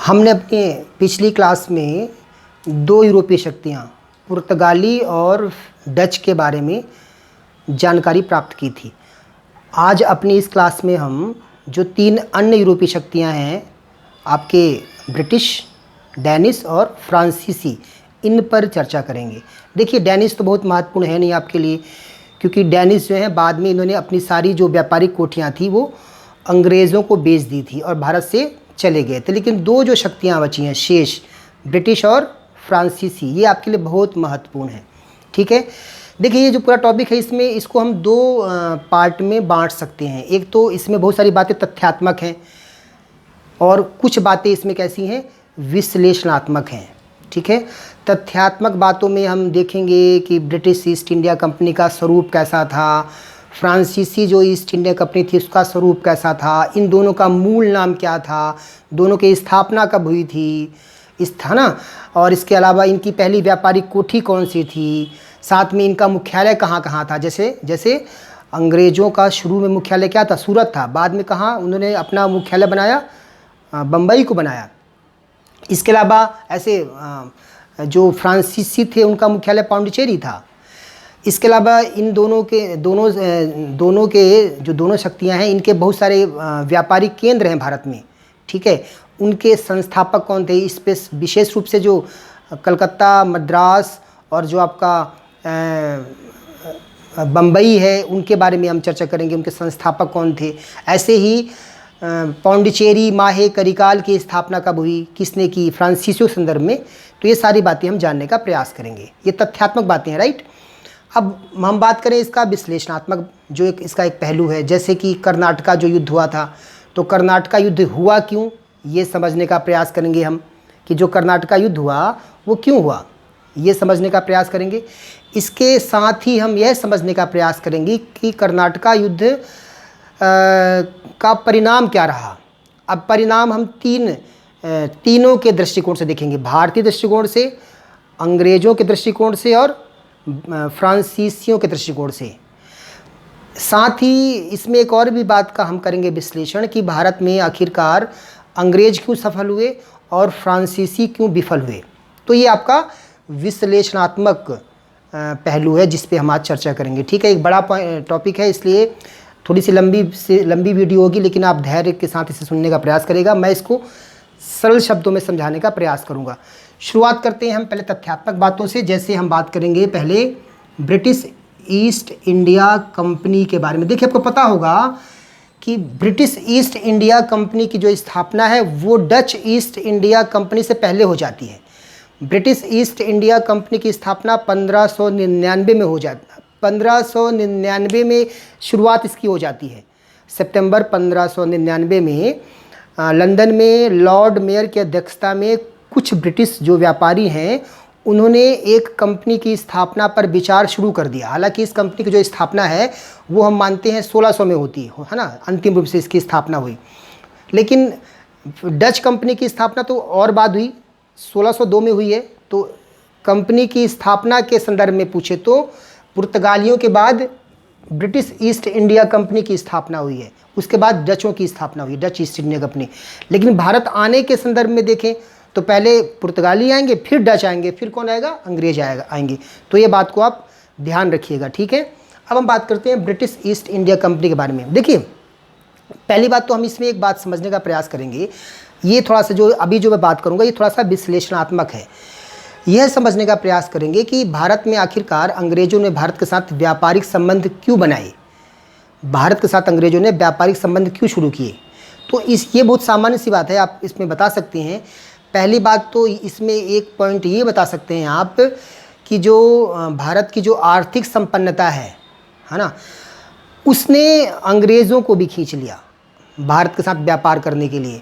हमने अपने पिछली क्लास में दो यूरोपीय शक्तियाँ पुर्तगाली और डच के बारे में जानकारी प्राप्त की थी। आज अपनी इस क्लास में हम जो तीन अन्य यूरोपीय शक्तियाँ हैं आपके ब्रिटिश, डेनिश और फ्रांसीसी, इन पर चर्चा करेंगे। देखिए, डेनिश तो बहुत महत्वपूर्ण है नहीं आपके लिए, क्योंकि डेनिश जो है बाद में इन्होंने अपनी सारी जो व्यापारिक कोठियाँ थी वो अंग्रेज़ों को बेच दी थी और भारत से चले गए थे। लेकिन दो जो शक्तियाँ बची हैं शेष, ब्रिटिश और फ्रांसीसी, ये आपके लिए बहुत महत्वपूर्ण है। ठीक है, देखिए ये जो पूरा टॉपिक है इसमें इसको हम दो पार्ट में बांट सकते हैं। एक तो इसमें बहुत सारी बातें तथ्यात्मक हैं और कुछ बातें इसमें कैसी हैं, विश्लेषणात्मक हैं। ठीक है, तथ्यात्मक बातों में हम देखेंगे कि ब्रिटिश ईस्ट इंडिया कंपनी का स्वरूप कैसा था, फ्रांसीसी जो ईस्ट इंडिया कंपनी थी उसका स्वरूप कैसा था, इन दोनों का मूल नाम क्या था, दोनों की स्थापना कब हुई थी, इस था ना, और इसके अलावा इनकी पहली व्यापारिक कोठी कौन सी थी, साथ में इनका मुख्यालय कहाँ कहाँ था। जैसे अंग्रेज़ों का शुरू में मुख्यालय क्या था, सूरत था, बाद में कहाँ उन्होंने अपना मुख्यालय बनाया, बम्बई को बनाया। इसके अलावा ऐसे जो फ्रांसीसी थे उनका मुख्यालय पांडिचेरी था। इसके अलावा इन दोनों के जो दोनों शक्तियां हैं इनके बहुत सारे व्यापारिक केंद्र हैं भारत में। ठीक है, उनके संस्थापक कौन थे, इस पे विशेष रूप से जो कलकत्ता, मद्रास और जो आपका बम्बई है उनके बारे में हम चर्चा करेंगे, उनके संस्थापक कौन थे। ऐसे ही पौंडीचेरी, माहे, करिकाल की स्थापना कब हुई, किसने की, फ्रांसीसियों के संदर्भ में। तो ये सारी बातें हम जानने का प्रयास करेंगे। ये तथ्यात्मक बातें हैं, राइट। अब हम बात करें इसका विश्लेषणात्मक, जो इसका एक पहलू है, जैसे कि कर्नाटका जो युद्ध हुआ था, तो कर्नाटका युद्ध हुआ क्यों, ये समझने का प्रयास करेंगे हम कि जो कर्नाटका युद्ध हुआ वो क्यों हुआ, ये समझने का प्रयास करेंगे। इसके साथ ही हम यह समझने का प्रयास करेंगे कि कर्नाटका युद्ध का परिणाम क्या रहा। अब परिणाम हम तीनों के दृष्टिकोण से देखेंगे, भारतीय दृष्टिकोण से, अंग्रेज़ों के दृष्टिकोण से और फ्रांसीसियों के दृष्टिकोण से। साथ ही इसमें एक और भी बात का हम करेंगे विश्लेषण कि भारत में आखिरकार अंग्रेज़ क्यों सफल हुए और फ्रांसीसी क्यों विफल हुए। तो ये आपका विश्लेषणात्मक पहलू है जिस पे हम आज चर्चा करेंगे। ठीक है, एक बड़ा टॉपिक है, इसलिए थोड़ी सी लंबी वीडियो होगी, लेकिन आप धैर्य के साथ इसे सुनने का प्रयास करेगा। मैं इसको सरल शब्दों में समझाने का प्रयास करूंगा। शुरुआत करते हैं हम पहले तथ्यात्मक बातों से। जैसे हम बात करेंगे पहले ब्रिटिश ईस्ट इंडिया कंपनी के बारे में। देखिए, आपको पता होगा कि ब्रिटिश ईस्ट इंडिया कंपनी की जो स्थापना है वो डच ईस्ट इंडिया कंपनी से पहले हो जाती है। ब्रिटिश ईस्ट इंडिया कंपनी की स्थापना 1599 में हो जाती है। 1599 में शुरुआत इसकी हो जाती है। सितंबर 1599 में लंदन में लॉर्ड मेयर की अध्यक्षता में कुछ ब्रिटिश जो व्यापारी हैं उन्होंने एक कंपनी की स्थापना पर विचार शुरू कर दिया। हालांकि इस कंपनी की जो स्थापना है वो हम मानते हैं 1600 में होती है ना, अंतिम रूप से इसकी स्थापना हुई। लेकिन डच कंपनी की स्थापना तो और बाद हुई, 1602 में हुई है। तो कंपनी की स्थापना के संदर्भ में पूछे तो पुर्तगालियों के बाद ब्रिटिश ईस्ट इंडिया कंपनी की स्थापना हुई है, उसके बाद डचों की स्थापना हुई, डच ईस्ट इंडिया कंपनी। लेकिन भारत आने के संदर्भ में देखें तो पहले पुर्तगाली आएंगे, फिर डच आएंगे, फिर कौन आएगा, अंग्रेज आएंगे। तो ये बात को आप ध्यान रखिएगा। ठीक है, अब हम बात करते हैं ब्रिटिश ईस्ट इंडिया कंपनी के बारे में। देखिए, पहली बात तो हम इसमें एक बात समझने का प्रयास करेंगे, ये थोड़ा सा जो अभी जो मैं बात करूँगा ये थोड़ा सा विश्लेषणात्मक है। यह समझने का प्रयास करेंगे कि भारत में आखिरकार अंग्रेज़ों ने भारत के साथ व्यापारिक संबंध क्यों बनाए, भारत के साथ अंग्रेज़ों ने व्यापारिक संबंध क्यों शुरू किए। तो ये बहुत सामान्य सी बात है, आप इसमें बता सकते हैं। पहली बात तो इसमें एक पॉइंट ये बता सकते हैं आप कि जो भारत की जो आर्थिक संपन्नता है ना, उसने अंग्रेज़ों को भी खींच लिया भारत के साथ व्यापार करने के लिए।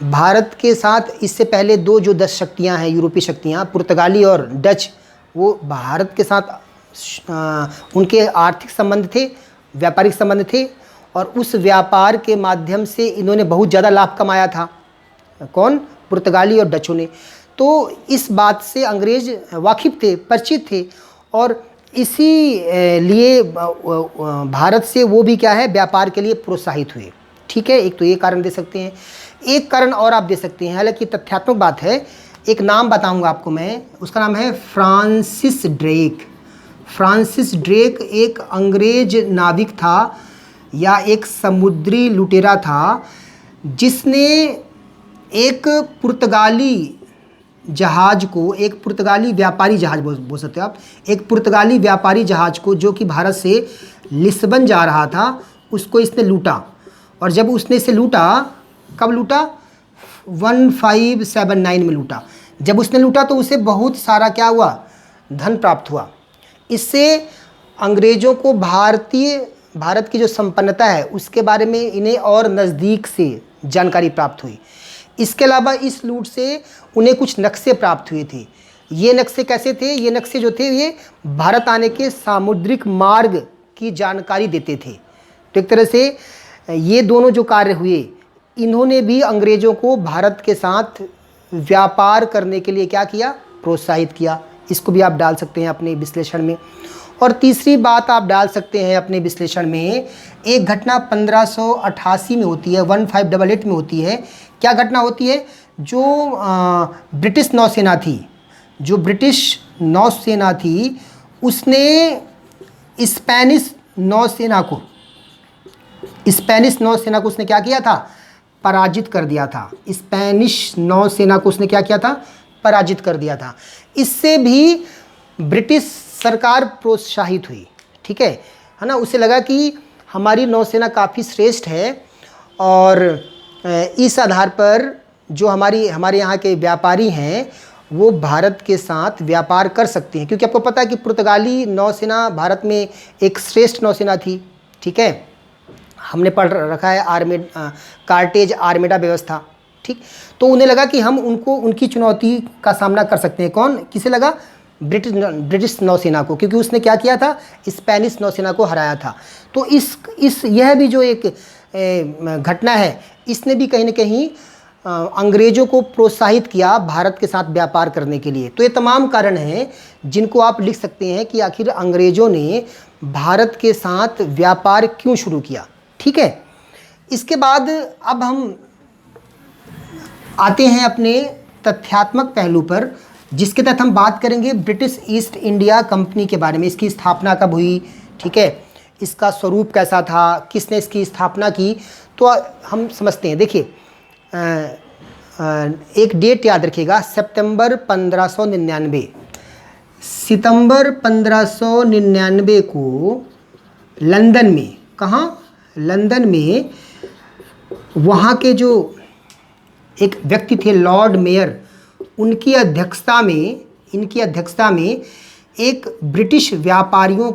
भारत के साथ इससे पहले दो जो 10 शक्तियाँ हैं, यूरोपीय शक्तियाँ, पुर्तगाली और डच, वो भारत के साथ उनके आर्थिक संबंध थे, व्यापारिक संबंध थे, और उस व्यापार के माध्यम से इन्होंने बहुत ज़्यादा लाभ कमाया था। कौन, पुर्तगाली और डचों ने। तो इस बात से अंग्रेज़ वाकिफ़ थे, परिचित थे, और इसी लिए भारत से वो भी क्या है, व्यापार के लिए प्रोत्साहित हुए। ठीक है, एक तो ये कारण दे सकते हैं। एक कारण और आप दे सकते हैं, हालांकि तथ्यात्मक बात है, एक नाम बताऊंगा आपको मैं, उसका नाम है फ्रांसिस ड्रेक। फ्रांसिस ड्रेक एक अंग्रेज नाविक था या एक समुद्री लुटेरा था, जिसने एक पुर्तगाली जहाज़ को, एक पुर्तगाली व्यापारी जहाज़ बोल सकते हो आप, एक पुर्तगाली व्यापारी जहाज़ को जो कि भारत से लिस्बन जा रहा था, उसको इसने लूटा। और जब उसने इसे लूटा, कब लूटा? 1579 में लूटा। जब उसने लूटा तो उसे बहुत सारा क्या हुआ? धन प्राप्त हुआ। इससे अंग्रेज़ों को भारत की जो संपन्नता है उसके बारे में इन्हें और नज़दीक से जानकारी प्राप्त हुई। इसके अलावा इस लूट से उन्हें कुछ नक्शे प्राप्त हुए थे। ये नक्शे कैसे थे? ये नक्शे जो थे ये भारत आने के सामुद्रिक मार्ग की जानकारी देते थे। तो एक तरह से ये दोनों जो कार्य हुए, इन्होंने भी अंग्रेज़ों को भारत के साथ व्यापार करने के लिए क्या किया? प्रोत्साहित किया। इसको भी आप डाल सकते हैं अपने विश्लेषण में। और तीसरी बात आप डाल सकते हैं अपने विश्लेषण में, एक घटना 1588 में होती है, 1588 में होती है। क्या घटना होती है? जो ब्रिटिश नौसेना थी उसने स्पेनिश नौसेना को उसने क्या किया था? पराजित कर दिया था। स्पेनिश नौसेना को उसने क्या किया था? पराजित कर दिया था। इससे भी ब्रिटिश सरकार प्रोत्साहित हुई, ठीक है ना। उसे लगा कि हमारी नौसेना काफ़ी श्रेष्ठ है और इस आधार पर जो हमारे यहाँ के व्यापारी हैं वो भारत के साथ व्यापार कर सकते हैं, क्योंकि आपको पता है कि पुर्तगाली नौसेना भारत में एक श्रेष्ठ नौसेना थी, ठीक है। हमने पढ़ रखा है कार्टेज आर्मेडा व्यवस्था, ठीक। तो उन्हें लगा कि हम उनकी चुनौती का सामना कर सकते हैं। कौन? किसे लगा? ब्रिटिश नौसेना को, क्योंकि उसने क्या किया था? स्पेनिश नौसेना को हराया था। तो यह भी जो एक घटना है, इसने भी कहीं ना कहीं अंग्रेज़ों को प्रोत्साहित किया भारत के साथ व्यापार करने के लिए। तो ये तमाम कारण हैं जिनको आप लिख सकते हैं कि आखिर अंग्रेज़ों ने भारत के साथ व्यापार क्यों शुरू किया, ठीक है। इसके बाद अब हम आते हैं अपने तथ्यात्मक पहलू पर, जिसके तहत हम बात करेंगे ब्रिटिश ईस्ट इंडिया कंपनी के बारे में। इसकी स्थापना कब हुई, ठीक है, इसका स्वरूप कैसा था, किसने इसकी स्थापना की, तो हम समझते हैं। देखिए, एक डेट याद रखिएगा, सितंबर 1599 को लंदन में, कहाँ? लंदन में वहाँ के जो एक व्यक्ति थे लॉर्ड मेयर, इनकी अध्यक्षता में एक ब्रिटिश व्यापारियों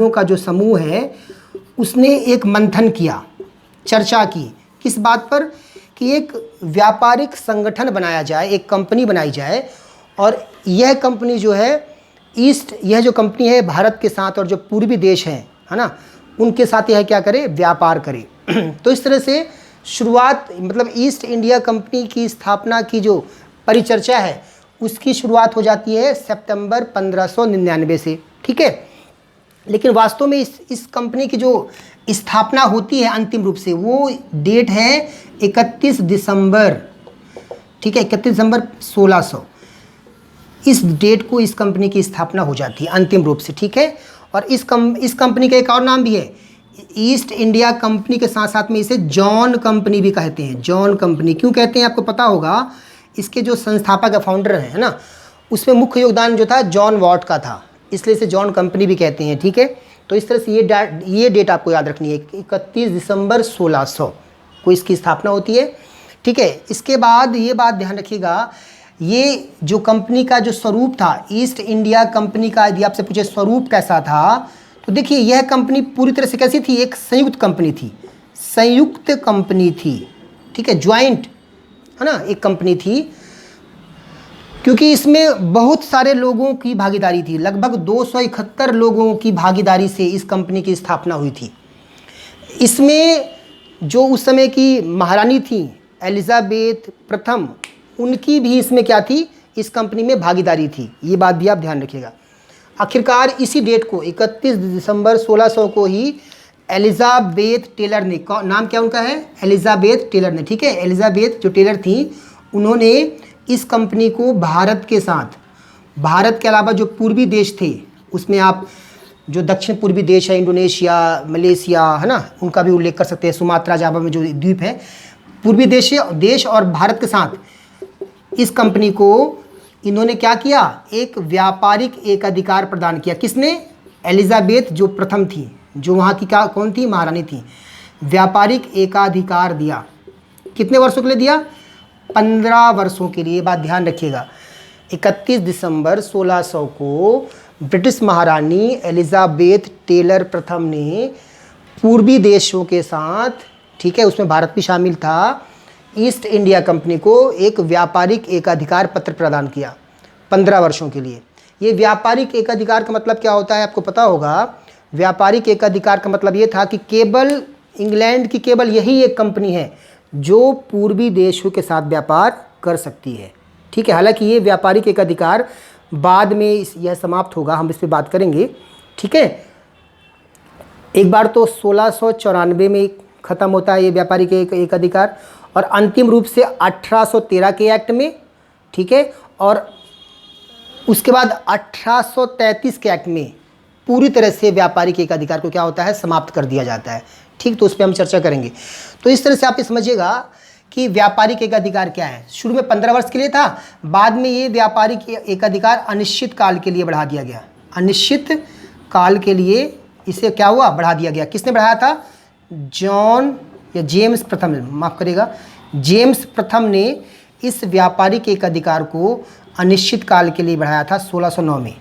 का जो समूह है उसने एक मंथन किया, चर्चा की। किस बात पर? कि एक व्यापारिक संगठन बनाया जाए, एक कंपनी बनाई जाए, और यह कंपनी जो है यह जो कंपनी है भारत के साथ और जो पूर्वी देश हैं, है ना, उनके साथ यह क्या करे? व्यापार करे। तो इस तरह से शुरुआत, मतलब ईस्ट इंडिया कंपनी की स्थापना की जो परिचर्चा है उसकी शुरुआत हो जाती है सितंबर 1599 से, ठीक है। लेकिन वास्तव में इस कंपनी की जो स्थापना होती है अंतिम रूप से, वो डेट है 31 दिसंबर, ठीक है, 31 दिसंबर 1600। इस डेट को इस कंपनी की स्थापना हो जाती है अंतिम रूप से, ठीक है। और इस कंपनी का एक और नाम भी है, ईस्ट इंडिया कंपनी के साथ साथ में इसे जॉन कंपनी भी कहते हैं। जॉन कंपनी क्यों कहते हैं आपको पता होगा, इसके जो संस्थापक या फाउंडर हैं ना, उसमें मुख्य योगदान जो था जॉन वॉट का था, इसलिए इसे जॉन कंपनी भी कहते हैं, ठीक है। तो इस तरह से ये डेट आपको याद रखनी है, 31 दिसंबर 1600 को इसकी स्थापना होती है, ठीक है। इसके बाद ये बात ध्यान रखिएगा, ये जो कंपनी का जो स्वरूप था, ईस्ट इंडिया कंपनी का, यदि आपसे पूछे स्वरूप कैसा था, तो देखिए यह कंपनी पूरी तरह से कैसी थी? एक संयुक्त कंपनी थी, ठीक है, ज्वाइंट, है ना, एक कंपनी थी, क्योंकि इसमें बहुत सारे लोगों की भागीदारी थी। लगभग 271 लोगों की भागीदारी से इस कंपनी की स्थापना हुई थी। इसमें जो उस समय की महारानी थी एलिजाबेथ प्रथम, उनकी भी इसमें क्या थी? इस कंपनी में भागीदारी थी। ये बात भी आप ध्यान रखिएगा। आखिरकार इसी डेट को 31 दिसंबर 1600 को ही एलिजाबेथ टेलर ने, नाम क्या उनका है, एलिजाबेथ टेलर ने, ठीक है। एलिजाबेथ जो टेलर थी उन्होंने इस कंपनी को भारत के साथ, भारत के अलावा जो पूर्वी देश थे उसमें आप जो दक्षिण पूर्वी देश है, इंडोनेशिया, मलेशिया, है ना, उनका भी उल्लेख कर सकते हैं। सुमात्रा, जावा में जो द्वीप है, पूर्वी देश और भारत के साथ इस कंपनी को इन्होंने क्या किया, एक व्यापारिक एकाधिकार प्रदान किया। किसने, एलिजाबेथ जो प्रथम थी, जो वहाँ की क्या कौन थी, महारानी थी। व्यापारिक एकाधिकार दिया, कितने वर्षों के लिए दिया, 15 वर्षों के लिए। बात ध्यान रखिएगा, 31 दिसंबर 1600 को ब्रिटिश महारानी एलिजाबेथ टेलर प्रथम ने पूर्वी देशों के साथ, ठीक है, उसमें भारत भी शामिल था, ईस्ट इंडिया कंपनी को एक व्यापारिक एकाधिकार पत्र प्रदान किया 15 वर्षों के लिए। ये व्यापारिक एकाधिकार का मतलब क्या होता है आपको पता होगा। व्यापारिक एकाधिकार का मतलब ये था कि केवल इंग्लैंड की केवल यही एक कंपनी है जो पूर्वी देशों के साथ व्यापार कर सकती है, ठीक है। हालांकि ये व्यापारिक एकाधिकार बाद में यह समाप्त होगा, हम इस पर बात करेंगे, ठीक है। एक बार तो 1694 में ख़त्म होता है ये व्यापारिक एकाधिकार, और अंतिम रूप से 1813 के एक्ट में, ठीक है, और उसके बाद 1833 के एक्ट में पूरी तरह से व्यापारिक एकाधिकार को क्या होता है, समाप्त कर दिया जाता है, ठीक। तो उस पर हम चर्चा करेंगे। तो इस तरह से आप ये समझिएगा कि व्यापारिक एकाधिकार क्या है। शुरू में 15 वर्ष के लिए था, बाद में ये व्यापारिक एकाधिकार अनिश्चित काल के लिए बढ़ा दिया गया। अनिश्चित काल के लिए इसे क्या हुआ, बढ़ा दिया गया। किसने बढ़ाया था, जॉन या जेम्स प्रथम, माफ़ करिएगा, जेम्स प्रथम ने इस व्यापारिक एकाधिकार को अनिश्चित काल के लिए बढ़ाया था 1609 में।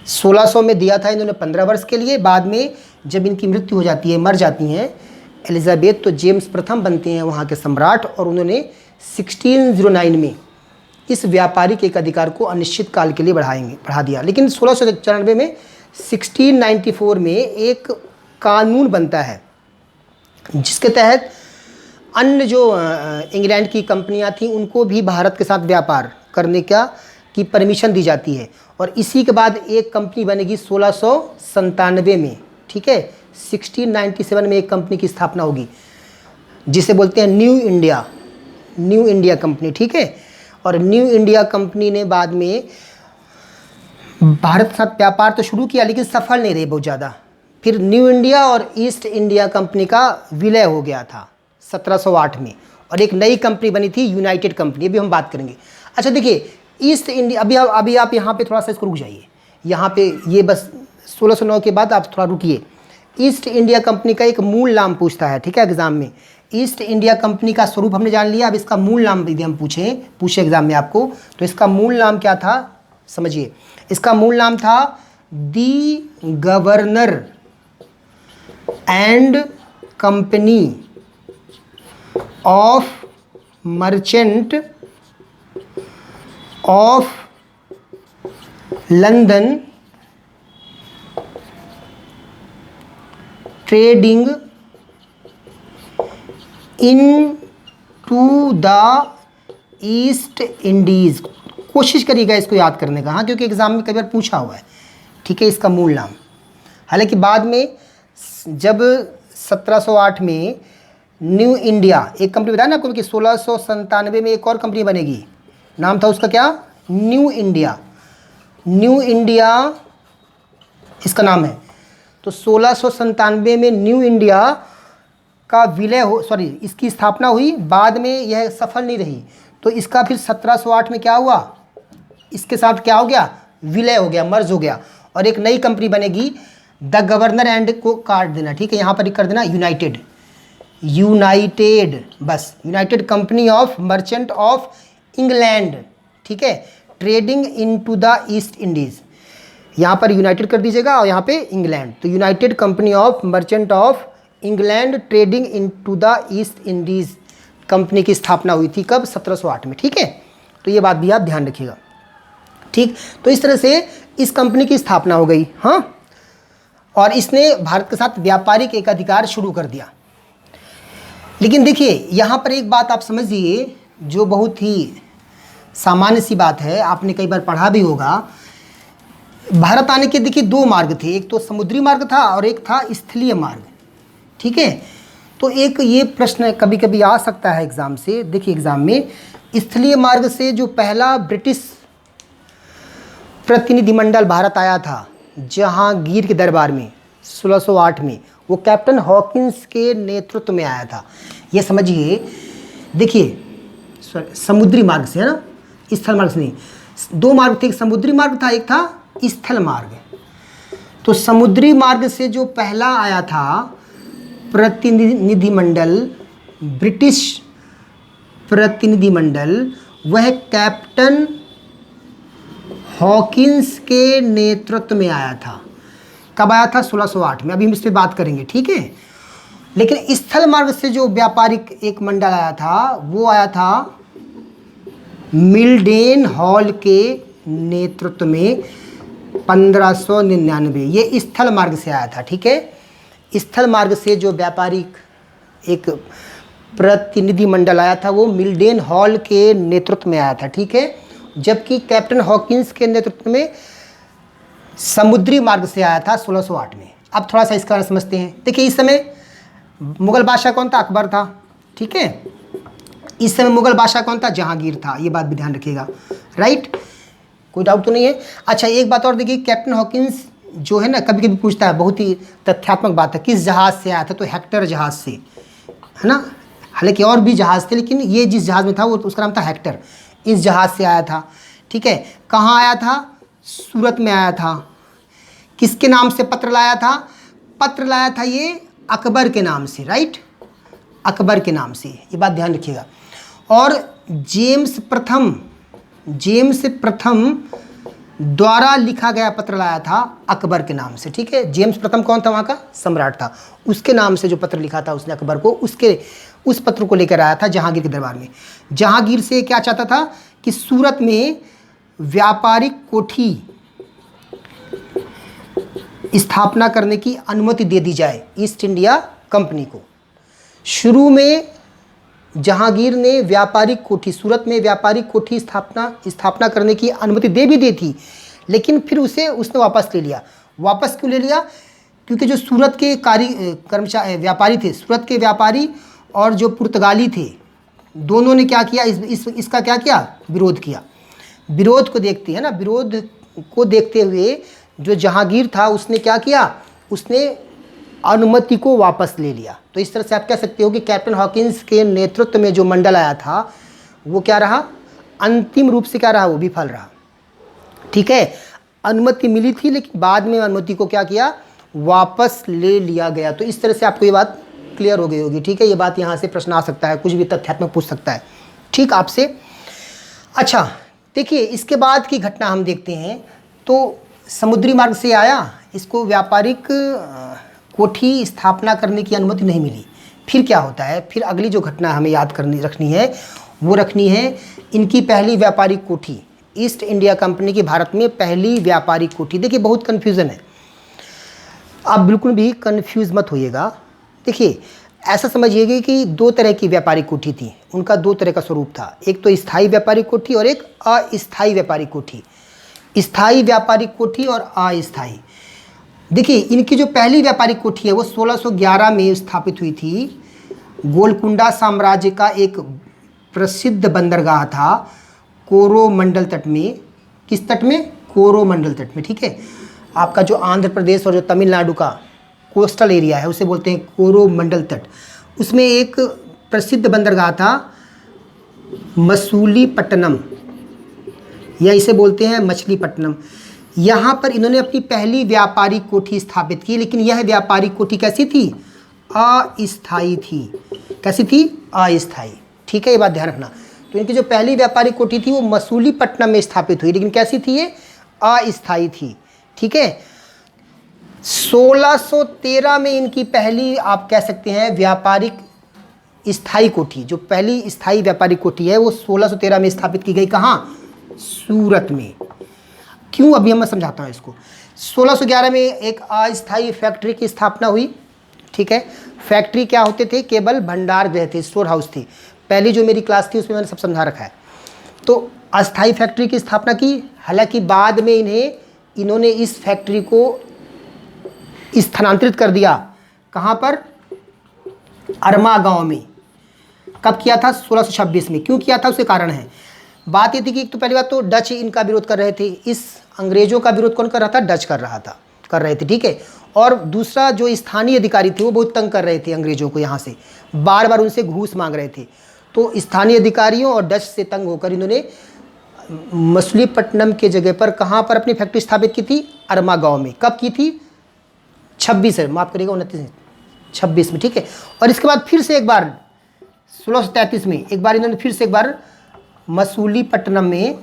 1600 में दिया था इन्होंने 15 वर्ष के लिए। बाद में जब इनकी मृत्यु हो जाती है, मर जाती हैं एलिजाबेथ, तो जेम्स प्रथम बनते हैं वहाँ के सम्राट, और उन्होंने 1609 में इस व्यापारिक एकाधिकार को अनिश्चित काल के लिए बढ़ा दिया। लेकिन 1694 में 1694 में एक कानून बनता है जिसके तहत अन्य जो इंग्लैंड की कंपनियां थीं उनको भी भारत के साथ व्यापार करने की परमिशन दी जाती है। और इसी के बाद एक कंपनी बनेगी 1697 में, ठीक है। 1697 में एक कंपनी की स्थापना होगी जिसे बोलते हैं न्यू इंडिया कंपनी, ठीक है। और न्यू इंडिया कंपनी ने बाद में भारत के साथ व्यापार तो शुरू किया, लेकिन सफल नहीं रहे बहुत ज़्यादा। फिर न्यू इंडिया और ईस्ट इंडिया कंपनी का विलय हो गया था 1708 में, और एक नई कंपनी बनी थी यूनाइटेड कंपनी। अभी हम बात करेंगे। अच्छा देखिए, ईस्ट इंडिया, अभी आप यहाँ पे थोड़ा सा इसको रुक जाइए, यहाँ पे ये बस 1609 के बाद आप थोड़ा रुकिए। ईस्ट इंडिया कंपनी का एक मूल नाम पूछता है, ठीक है, एग्जाम में। ईस्ट इंडिया कंपनी का स्वरूप हमने जान लिया, अब इसका मूल नाम यदि हम पूछे एग्जाम में आपको, तो इसका मूल नाम क्या था, समझिए। इसका मूल नाम था the governor and company of merchant of London trading into the East Indies. कोशिश करिएगा इसको याद करने का, हाँ, क्योंकि एग्ज़ाम में कई बार पूछा हुआ है, ठीक है, इसका मूल नाम। हालांकि बाद में जब 1708 में न्यू इंडिया एक कंपनी बताया ना आपको कि 1697 में एक और कंपनी बनेगी, नाम था उसका क्या, न्यू इंडिया इसका नाम है। तो 1697 में न्यू इंडिया का इसकी स्थापना हुई। बाद में यह सफल नहीं रही, तो इसका फिर 1708 में क्या हुआ, इसके साथ क्या हो गया, विलय हो गया, मर्ज हो गया, और एक नई कंपनी बनेगी। द गवर्नर एंड को काट देना, ठीक है, यहाँ पर कर देना यूनाइटेड, बस United company of merchant of England, ठीक है, trading into the East Indies, यहाँ पर यूनाइटेड कर दीजिएगा और यहाँ पे इंग्लैंड। तो United company of merchant of England trading into the East Indies company की स्थापना हुई थी कब, 1708 में, ठीक है। तो ये बात भी आप ध्यान रखिएगा, ठीक। तो इस तरह से इस कंपनी की स्थापना हो गई, हाँ, और इसने भारत के साथ व्यापारिक एकाधिकार शुरू कर दिया। लेकिन देखिए यहाँ पर एक बात आप समझिए जो बहुत ही सामान्य सी बात है, आपने कई बार पढ़ा भी होगा। भारत आने के देखिए दो मार्ग थे, एक तो समुद्री मार्ग था और एक था स्थलीय मार्ग। ठीक है। तो एक ये प्रश्न कभी कभी आ सकता है एग्ज़ाम से। देखिए एग्ज़ाम में स्थलीय मार्ग से जो पहला ब्रिटिश प्रतिनिधिमंडल भारत आया था जहांगीर के दरबार में 1608 में, वो कैप्टन हॉकिंस के नेतृत्व में आया था। ये समझिए, देखिए समुद्री मार्ग से, है ना, स्थल मार्ग से नहीं। दो मार्ग थे, एक समुद्री मार्ग था, एक था स्थल मार्ग। तो समुद्री मार्ग से जो पहला आया था प्रतिनिधिमंडल, ब्रिटिश प्रतिनिधिमंडल, वह कैप्टन हॉकिंस के नेतृत्व में आया था। कब आया था? 1608 में। अभी हम इस पर बात करेंगे, ठीक है। लेकिन स्थल मार्ग से जो व्यापारिक एक मंडल आया था वो आया था मिल्डेन हॉल के नेतृत्व में 1599। ये स्थल मार्ग से आया था, ठीक है। स्थल मार्ग से जो व्यापारिक एक प्रतिनिधिमंडल आया था वो मिल्डेन हॉल के नेतृत्व में आया था, ठीक है। जबकि कैप्टन हॉकिंस के नेतृत्व में समुद्री मार्ग से आया था 1608 में। अब थोड़ा सा इसका समझते हैं। देखिए इस समय मुगल बादशाह कौन था? अकबर था, ठीक है। इस समय मुगल बादशाह कौन था? जहांगीर था। ये बात भी ध्यान रखिएगा, राइट, कोई डाउट तो नहीं है। अच्छा एक बात और देखिए, कैप्टन हॉकिंस जो है ना, कभी कभी पूछता है, बहुत ही तथ्यात्मक बात है, किस जहाज़ से आया था? तो हेक्टर जहाज़ से, है ना। हालांकि और भी जहाज़ थे लेकिन ये जिस जहाज़ में था वो उसका नाम था हेक्टर। इस जहाज़ से आया था, ठीक है। कहाँ आया था? सूरत में आया था। किसके नाम से पत्र लाया था? पत्र लाया था ये अकबर के नाम से, राइट, अकबर के नाम से। ये बात ध्यान रखिएगा। और जेम्स प्रथम द्वारा लिखा गया पत्र लाया था अकबर के नाम से, ठीक है। जेम्स प्रथम कौन था? वहाँ का सम्राट था। उसके नाम से जो पत्र लिखा था उसने अकबर को, उस पत्र को लेकर आया था जहांगीर के दरबार में। जहांगीर से क्या चाहता था कि सूरत में व्यापारिक कोठी स्थापना करने की अनुमति दे दी जाए ईस्ट इंडिया कंपनी को। शुरू में जहांगीर ने व्यापारिक कोठी, सूरत में व्यापारिक कोठी स्थापना करने की अनुमति दे भी दी थी, लेकिन फिर उसने वापस ले लिया। वापस क्यों ले लिया? क्योंकि जो सूरत के कर्मचारी व्यापारी थे, सूरत के व्यापारी और जो पुर्तगाली थे, दोनों ने क्या किया? इसका क्या किया? विरोध किया। विरोध को देखते हुए जो जहांगीर था उसने क्या किया? उसने अनुमति को वापस ले लिया। तो इस तरह से आप कह सकते हो कि कैप्टन हॉकिंस के नेतृत्व में जो मंडल आया था वो क्या रहा? अंतिम रूप से क्या रहा? वो विफल रहा, ठीक है। अनुमति मिली थी लेकिन बाद में अनुमति को क्या किया? वापस ले लिया गया। तो इस तरह से आपको ये बात क्लियर हो गई होगी, ठीक है। ये बात यहाँ से प्रश्न आ सकता है, कुछ भी तथ्यात्मक पूछ सकता है, ठीक, आपसे। अच्छा देखिए इसके बाद की घटना हम देखते हैं। तो समुद्री मार्ग से आया, इसको व्यापारिक कोठी स्थापना करने की अनुमति नहीं मिली। फिर क्या होता है? फिर अगली जो घटना हमें याद रखनी है इनकी पहली व्यापारिक कोठी, ईस्ट इंडिया कंपनी की भारत में पहली व्यापारिक कोठी। देखिए बहुत कन्फ्यूज़न है, आप बिल्कुल भी कन्फ्यूज़ मत होइएगा। देखिए ऐसा समझिएगा कि दो तरह की व्यापारिक कोठी थी, उनका दो तरह का स्वरूप था। एक तो स्थायी व्यापारिक कोठी और एक अस्थायी व्यापारिक कोठी। स्थायी व्यापारिक कोठी और अस्थायी। देखिए इनकी जो पहली व्यापारिक कोठी है वो 1611 में स्थापित हुई थी। गोलकुंडा साम्राज्य का एक प्रसिद्ध बंदरगाह था कोरोमंडल तट में। किस तट में? कोरोमंडल तट में, ठीक है। आपका जो आंध्र प्रदेश और जो तमिलनाडु का कोस्टल एरिया है उसे बोलते हैं कोरोमंडल तट। उसमें एक प्रसिद्ध बंदरगाह था मसूलीपट्टनम, या इसे बोलते हैं मछलीपट्टनम। यहाँ पर इन्होंने अपनी पहली व्यापारिक कोठी स्थापित की, लेकिन यह व्यापारिक कोठी कैसी थी? अस्थायी थी। कैसी थी? अस्थायी, ठीक है, ये बात ध्यान रखना। तो इनकी जो पहली व्यापारिक कोठी थी वो मसूलीपट्टनम में स्थापित हुई, लेकिन कैसी थी? ये अस्थायी थी, ठीक है। 1613 में इनकी पहली, आप कह सकते हैं, व्यापारिक स्थायी कोठी, जो पहली स्थायी व्यापारिक कोठी है वो 1613 में स्थापित की गई। कहाँ? सूरत में। क्यों? अभी मैं समझाता हूँ इसको। 1611 में एक अस्थायी फैक्ट्री की स्थापना हुई, ठीक है। फैक्ट्री क्या होते थे? केवल भंडार गृह थे, स्टोर हाउस थे। पहली जो मेरी क्लास थी उसमें मैंने सब समझा रखा है। तो अस्थायी फैक्ट्री की स्थापना की। हालांकि बाद में इन्होंने इस फैक्ट्री को स्थानांतरित कर दिया। कहाँ पर? अरमा गांव में। कब किया था? 1626 में। क्यों किया था उसके कारण है। बात ये थी कि एक तो पहली बात तो डच इनका विरोध कर रहे थे, इस अंग्रेजों का विरोध कौन कर रहा था? डच कर रहे थे, ठीक है। और दूसरा जो स्थानीय अधिकारी थे वो बहुत तंग कर रहे थे अंग्रेजों को, यहाँ से बार बार उनसे घूस मांग रहे थे। तो स्थानीय अधिकारियों और डच से तंग होकर इन्होंने मछलीपट्टनम के जगह पर कहाँ पर अपनी फैक्ट्री स्थापित की थी? अरमा गांव में। कब की थी? 26 है, माफ़ करिएगा 26 में, ठीक है। और इसके बाद फिर से एक बार 1633 में एक बार इन्होंने फिर से एक बार मछलीपट्टनम में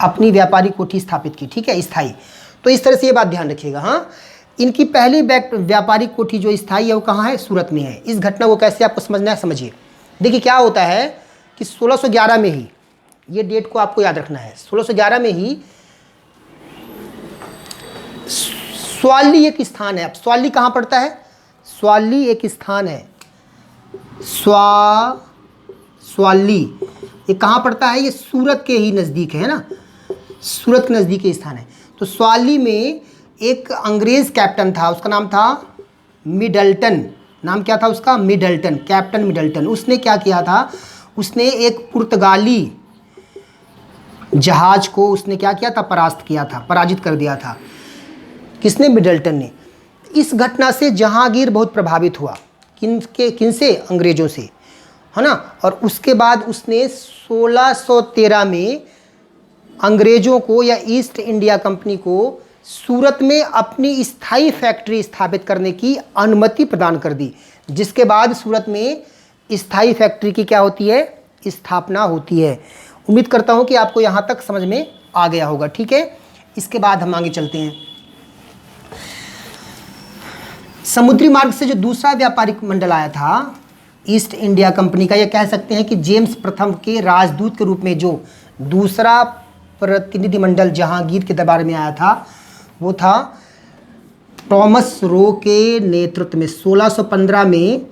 अपनी व्यापारिक कोठी स्थापित की, ठीक है, स्थायी। तो इस तरह से ये बात ध्यान रखिएगा। हाँ, इनकी पहली व्यापारिक कोठी जो स्थायी है वो कहाँ है? सूरत में है। इस घटना को कैसे आपको समझना है, समझिए। देखिए क्या होता है कि 1611 में ही, ये डेट को आपको याद रखना है, 1611 में ही स्वाली एक स्थान है। अब स्वाली कहाँ पड़ता है? स्वाली एक स्थान है, स्वाली ये कहाँ पड़ता है? ये सूरत के ही नज़दीक है ना, सूरत के नज़दीक ये स्थान है। तो स्वाली में एक अंग्रेज़ कैप्टन था, उसका नाम था मिडल्टन। नाम क्या था उसका? Middleton, captain Middleton. उसने क्या किया था? उसने एक पुर्तगाली जहाज को उसने क्या किया था? परास्त किया था, पराजित कर दिया था। किसने? मिडल्टन ने। इस घटना से जहांगीर बहुत प्रभावित हुआ। किनसे? अंग्रेज़ों से, है ना। और उसके बाद उसने 1613 में अंग्रेज़ों को या ईस्ट इंडिया कंपनी को सूरत में अपनी स्थायी फैक्ट्री स्थापित करने की अनुमति प्रदान कर दी, जिसके बाद सूरत में स्थायी फैक्ट्री की क्या होती है? स्थापना होती है। उम्मीद करता हूँ कि आपको यहाँ तक समझ में आ गया होगा, ठीक है। इसके बाद हम आगे चलते हैं। समुद्री मार्ग से जो दूसरा व्यापारिक मंडल आया था ईस्ट इंडिया कंपनी का, यह कह सकते हैं कि जेम्स प्रथम के राजदूत के रूप में जो दूसरा प्रतिनिधिमंडल जहांगीर के दरबार में आया था वो था टॉमस रो के नेतृत्व में। 1615 में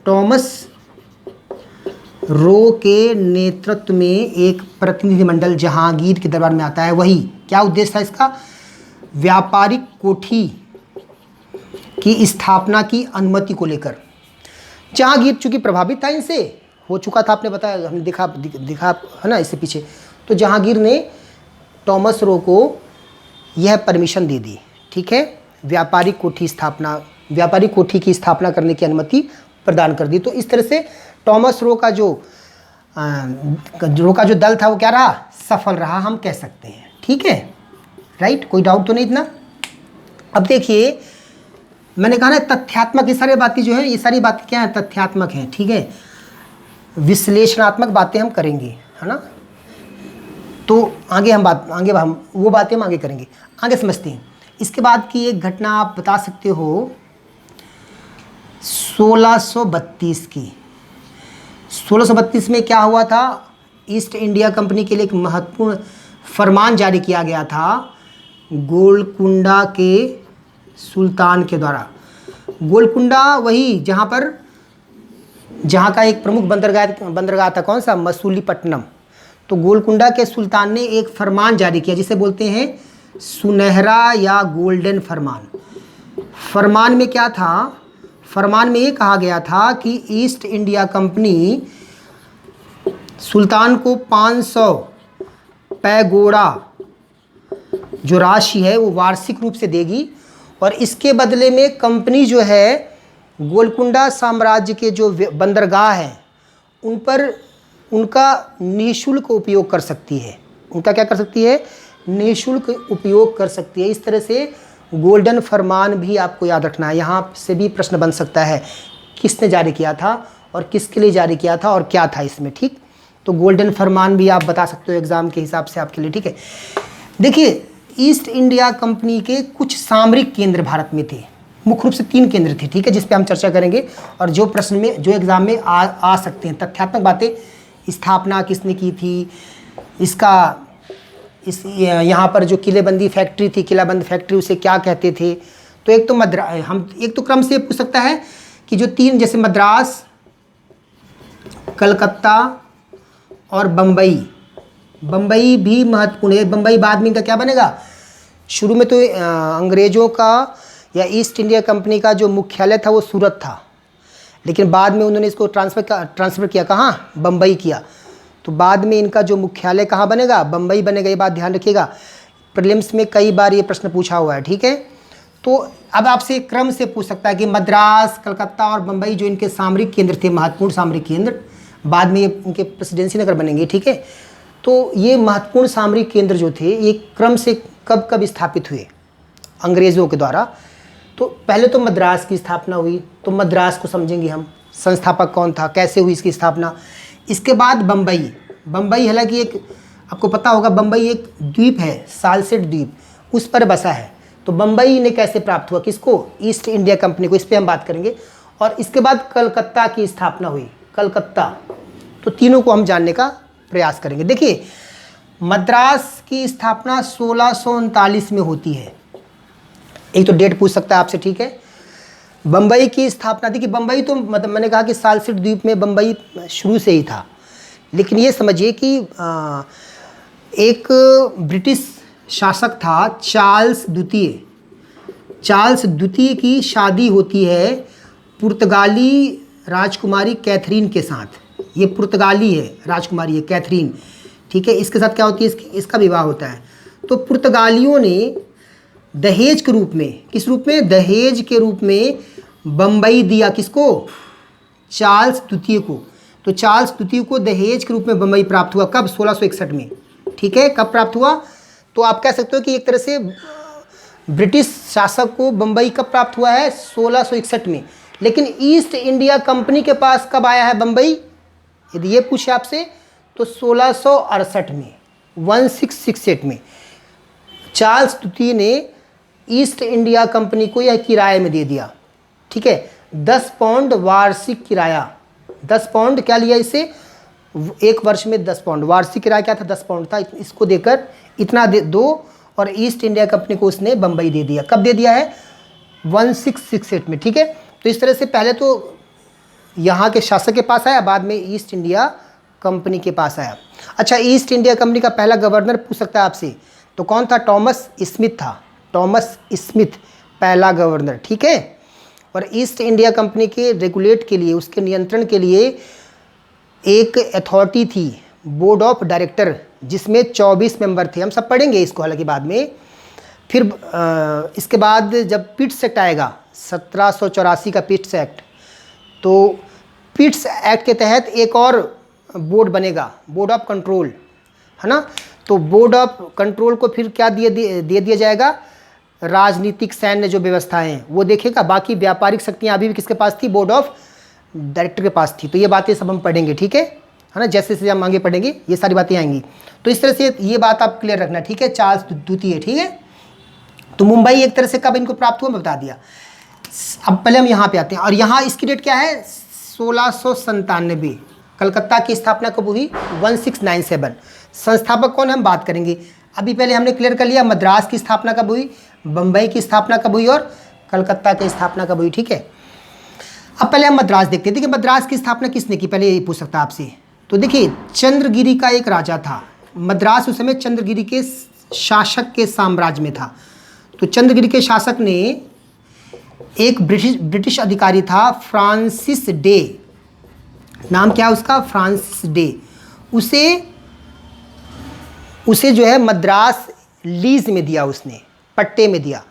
टॉमस रो के नेतृत्व में एक प्रतिनिधिमंडल जहांगीर के दरबार में आता है। वही क्या उद्देश्य था इसका? व्यापारिक कोठी की स्थापना की अनुमति को लेकर। जहांगीर चूंकि प्रभावित था, इनसे हो चुका था, आपने बताया, हमने दिखा है ना इससे पीछे। तो जहांगीर ने टॉमस रो को यह परमिशन दे दी, ठीक है, व्यापारिक कोठी की स्थापना करने की अनुमति प्रदान कर दी। तो इस तरह से टॉमस रो का जो दल था वो क्या रहा? सफल रहा, हम कह सकते हैं, ठीक है, राइट। कोई डाउट तो नहीं इतना। अब देखिए मैंने कहा ना तथ्यात्मक, ये सारी बातें जो है, ये सारी बातें क्या है? तथ्यात्मक हैं, ठीक है। विश्लेषणात्मक बातें हम करेंगे, है ना। तो हम वो बातें हम आगे करेंगे। आगे समझते हैं। इसके बाद की एक घटना आप बता सकते हो 1632 की। 1632 में क्या हुआ था? ईस्ट इंडिया कंपनी के लिए एक महत्वपूर्ण फरमान जारी किया गया था गोलकुंडा के सुल्तान के द्वारा। गोलकुंडा वही जहाँ का एक प्रमुख बंदरगाह था, कौन सा? मछलीपट्टनम। तो गोलकुंडा के सुल्तान ने एक फरमान जारी किया जिसे बोलते हैं सुनहरा या गोल्डन फरमान। फरमान में क्या था? फरमान में ये कहा गया था कि ईस्ट इंडिया कंपनी सुल्तान को 500 पैगोडा जो राशि है वो वार्षिक रूप से देगी, और इसके बदले में कंपनी जो है गोलकुंडा साम्राज्य के जो बंदरगाह हैं उन पर उनका निःशुल्क उपयोग कर सकती है। उनका क्या कर सकती है? निःशुल्क उपयोग कर सकती है। इस तरह से गोल्डन फरमान भी आपको याद रखना है। यहाँ से भी प्रश्न बन सकता है किसने जारी किया था और किसके लिए जारी किया था और क्या था इसमें, ठीक। तो गोल्डन फरमान भी आप बता सकते हो एग्ज़ाम के हिसाब से आपके लिए, ठीक है। देखिए ईस्ट इंडिया कंपनी के कुछ सामरिक केंद्र भारत में थे, मुख्य रूप से 3 केंद्र थे, ठीक है, जिस पे हम चर्चा करेंगे और जो प्रश्न में जो एग्ज़ाम में आ सकते हैं। तथ्यात्मक बातें, स्थापना किसने की थी, यहाँ पर जो किलेबंदी फैक्ट्री थी, किलाबंद फैक्ट्री, उसे क्या कहते थे। तो एक तो क्रम से पूछ सकता है कि जो 3 जैसे मद्रास, कलकत्ता और बम्बई भी महत्वपूर्ण है। बम्बई बाद में इनका क्या बनेगा? शुरू में तो अंग्रेज़ों का या ईस्ट इंडिया कंपनी का जो मुख्यालय था वो सूरत था, लेकिन बाद में उन्होंने इसको ट्रांसफ़र किया कहाँ, बम्बई किया। तो बाद में इनका जो मुख्यालय कहाँ बनेगा, बम्बई बनेगा। ये बात ध्यान रखिएगा, प्रीलिम्स में कई बार ये प्रश्न पूछा हुआ है, ठीक है। तो अब आपसे क्रम से पूछ सकता है कि मद्रास, कलकत्ता और बम्बई जो इनके सामरिक केंद्र थे, महत्वपूर्ण सामरिक केंद्र, बाद में ये इनके प्रेसिडेंसी नगर बनेंगे, ठीक है। तो ये महत्वपूर्ण सामरिक केंद्र जो थे ये क्रम से कब कब स्थापित हुए अंग्रेज़ों के द्वारा। तो पहले तो मद्रास की स्थापना हुई, तो मद्रास को समझेंगे हम, संस्थापक कौन था, कैसे हुई इसकी स्थापना। इसके बाद बम्बई, बम्बई हालांकि एक आपको पता होगा बम्बई एक द्वीप है, सालसेट द्वीप, उस पर बसा है। तो बम्बई ने कैसे प्राप्त हुआ, किसको, ईस्ट इंडिया कंपनी को, इस पर हम बात करेंगे। और इसके बाद कलकत्ता की स्थापना हुई, कलकत्ता। तो तीनों को हम जानने का प्रयास करेंगे। देखिए मद्रास की स्थापना 1639 में होती है, एक तो डेट पूछ सकता है आपसे, ठीक है। बम्बई की स्थापना, देखिए बम्बई तो मतलब मैंने कहा कि सालसेट द्वीप में बम्बई शुरू से ही था, लेकिन ये समझिए कि एक ब्रिटिश शासक था चार्ल्स द्वितीय, चार्ल्स द्वितीय की शादी होती है पुर्तगाली राजकुमारी कैथरीन के साथ। ये पुर्तगाली है राजकुमारी है कैथरीन, ठीक है। इसके साथ क्या होती है, इसका विवाह होता है। तो पुर्तगालियों ने दहेज के रूप में, किस रूप में, दहेज के रूप में बम्बई दिया, किसको, चार्ल्स द्वितीय को। तो चार्ल्स द्वितीय को दहेज के रूप में बम्बई प्राप्त हुआ, कब, 1661 में, ठीक है। कब प्राप्त हुआ, तो आप कह सकते हो कि एक तरह से ब्रिटिश शासक को बम्बई कब प्राप्त हुआ है, 1661 में। लेकिन ईस्ट इंडिया कंपनी के पास कब आया है बम्बई, यदि ये पूछे आपसे, तो 1668 में, 1668 में चार्ल्स द्वितीय ने ईस्ट इंडिया कंपनी को यह किराए में दे दिया, ठीक है। 10 पाउंड वार्षिक किराया, 10 पाउंड क्या लिया इसे, एक वर्ष में 10 पाउंड, वार्षिक किराया क्या था, 10 पाउंड था। इसको देकर इतना दो, और ईस्ट इंडिया कंपनी को उसने बम्बई दे दिया। कब दे दिया है, 1668 में, ठीक है। तो इस तरह से पहले तो यहाँ के शासक के पास आया, बाद में ईस्ट इंडिया कंपनी के पास आया। अच्छा, ईस्ट इंडिया कंपनी का पहला गवर्नर पूछ सकता है आपसे, तो कौन था, टॉमस स्मिथ था, टॉमस स्मिथ पहला गवर्नर, ठीक है। और ईस्ट इंडिया कंपनी के रेगुलेट के लिए, उसके नियंत्रण के लिए एक अथॉरिटी थी, बोर्ड ऑफ डायरेक्टर, जिसमें 24 मेंबर थे। हम सब पढ़ेंगे इसको हालांकि बाद में। फिर इसके बाद जब पिट्स एक्ट आएगा, 1784 का पिट्स एक्ट, तो पिट्स एक्ट के तहत एक और बोर्ड बनेगा, बोर्ड ऑफ कंट्रोल, है ना। तो बोर्ड ऑफ कंट्रोल को फिर क्या दे दिया जाएगा, राजनीतिक सैन्य जो व्यवस्थाएं हैं वो देखेगा। बाकी व्यापारिक शक्तियां अभी भी किसके पास थी, बोर्ड ऑफ डायरेक्टर के पास थी। तो ये बातें सब हम पढ़ेंगे, ठीक है ना। जैसे जैसे हम आगे पढ़ेंगे ये सारी बातें आएंगी। तो इस तरह से ये बात आप क्लियर रखना, ठीक है। चार्ल्स द्वितीय, ठीक है। तो मुंबई एक तरह से कब इनको प्राप्त हुआ मैं बता दिया। अब पहले हम यहाँ पे आते हैं, और यहाँ इसकी डेट क्या है, 1697। कलकत्ता की स्थापना कब हुई, 1697। संस्थापक कौन है हम बात करेंगे। अभी पहले हमने क्लियर कर लिया मद्रास की स्थापना कब हुई, बम्बई की स्थापना कब हुई, और कलकत्ता की स्थापना कब हुई, ठीक है। अब पहले हम मद्रास देखते हैं। देखिए मद्रास की स्थापना किसने की, पहले ये पूछ सकता है आपसे। तो देखिए चंद्रगिरी का एक राजा था, मद्रास उस समय चंद्रगिरी के शासक के साम्राज्य में था। तो चंद्रगिरी के शासक ने, एक ब्रिटिश अधिकारी था फ्रांसिस डे, नाम क्या उसका, फ्रांसिस डे, उसे जो है मद्रास लीज में दिया, उसने पट्टे में दिया।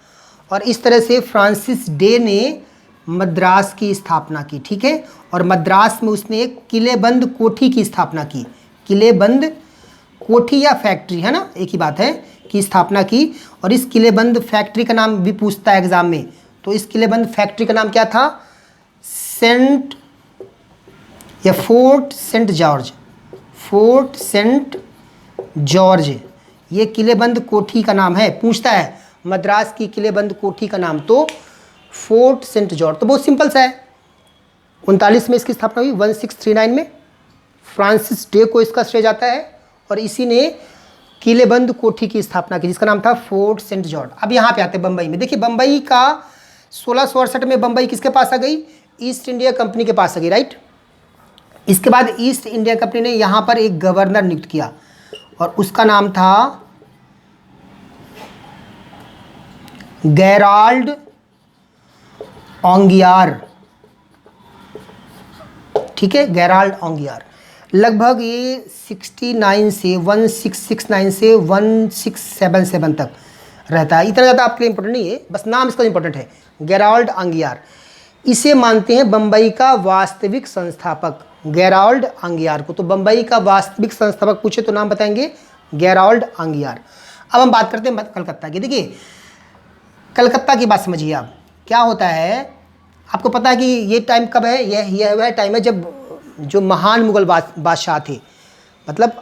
और इस तरह से फ्रांसिस डे ने मद्रास की स्थापना की, ठीक है। और मद्रास में उसने एक किलेबंद कोठी की स्थापना की, किलेबंद कोठी या फैक्ट्री, है ना, एक ही बात है, की स्थापना की। और इस किलेबंद फैक्ट्री का नाम भी पूछता है एग्जाम में। तो इस किलेबंद फैक्ट्री का नाम क्या था, Fort Saint George, Fort Saint George, ये किलेबंद कोठी का नाम है। पूछता है मद्रास की किलेबंद कोठी का नाम, तो फोर्ट सेंट जॉर्ज। तो बहुत सिंपल सा है। 39 में इसकी स्थापना हुई, 1639 में। फ्रांसिस डे को इसका श्रेय जाता है, और इसी ने किलेबंद कोठी की स्थापना की, जिसका नाम था फोर्ट सेंट जॉर्ज। अब यहाँ पे आते हैं बम्बई में। देखिए बम्बई का 1668 में बम्बई किसके पास आ गई, ईस्ट इंडिया कंपनी के पास आ गई, राइट। इसके बाद ईस्ट इंडिया कंपनी ने यहाँ पर एक गवर्नर नियुक्त किया, और उसका नाम था गैराल्ड ओंगियार, ठीक है, गेराल्ड आंगियार। लगभग ये 1669 से 1677 तक रहता है। इतना ज़्यादा आपके लिए इंपॉर्टेंट नहीं है, बस नाम इसका इंपॉर्टेंट है, गेराल्ड आंगियार। इसे मानते हैं बम्बई का वास्तविक संस्थापक, गेराल्ड आंगियार को। तो बम्बई का वास्तविक संस्थापक पूछे तो नाम बताएंगे गेराल्ड आंगियार। अब हम बात करते हैं कलकत्ता की। देखिए कलकत्ता की बात समझिए आप, क्या होता है आपको पता है कि ये टाइम कब है, यह वह टाइम है जब जो महान मुगल बादशाह थे, मतलब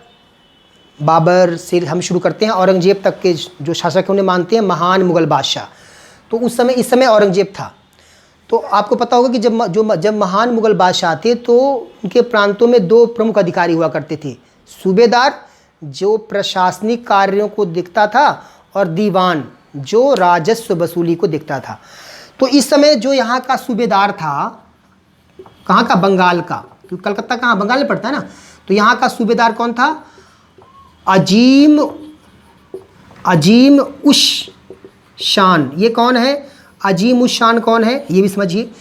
बाबर से हम शुरू करते हैं, औरंगजेब तक के जो शासक उन्हें मानते हैं महान मुगल बादशाह। तो इस समय औरंगजेब था। तो आपको पता होगा कि जब महान मुगल बादशाह थे तो उनके प्रांतों में दो प्रमुख अधिकारी हुआ करते थे, सूबेदार जो प्रशासनिक कार्यों को देखता था और दीवान जो राजस्व वसूली को देखता था। तो इस समय जो यहाँ का सूबेदार था, कहाँ का, बंगाल का, क्योंकि कलकत्ता कहाँ, बंगाल में पड़ता है ना। तो यहाँ का सूबेदार कौन था, अजीम उश शान। ये कौन है, अजीम उश शान कौन है, ये भी समझिए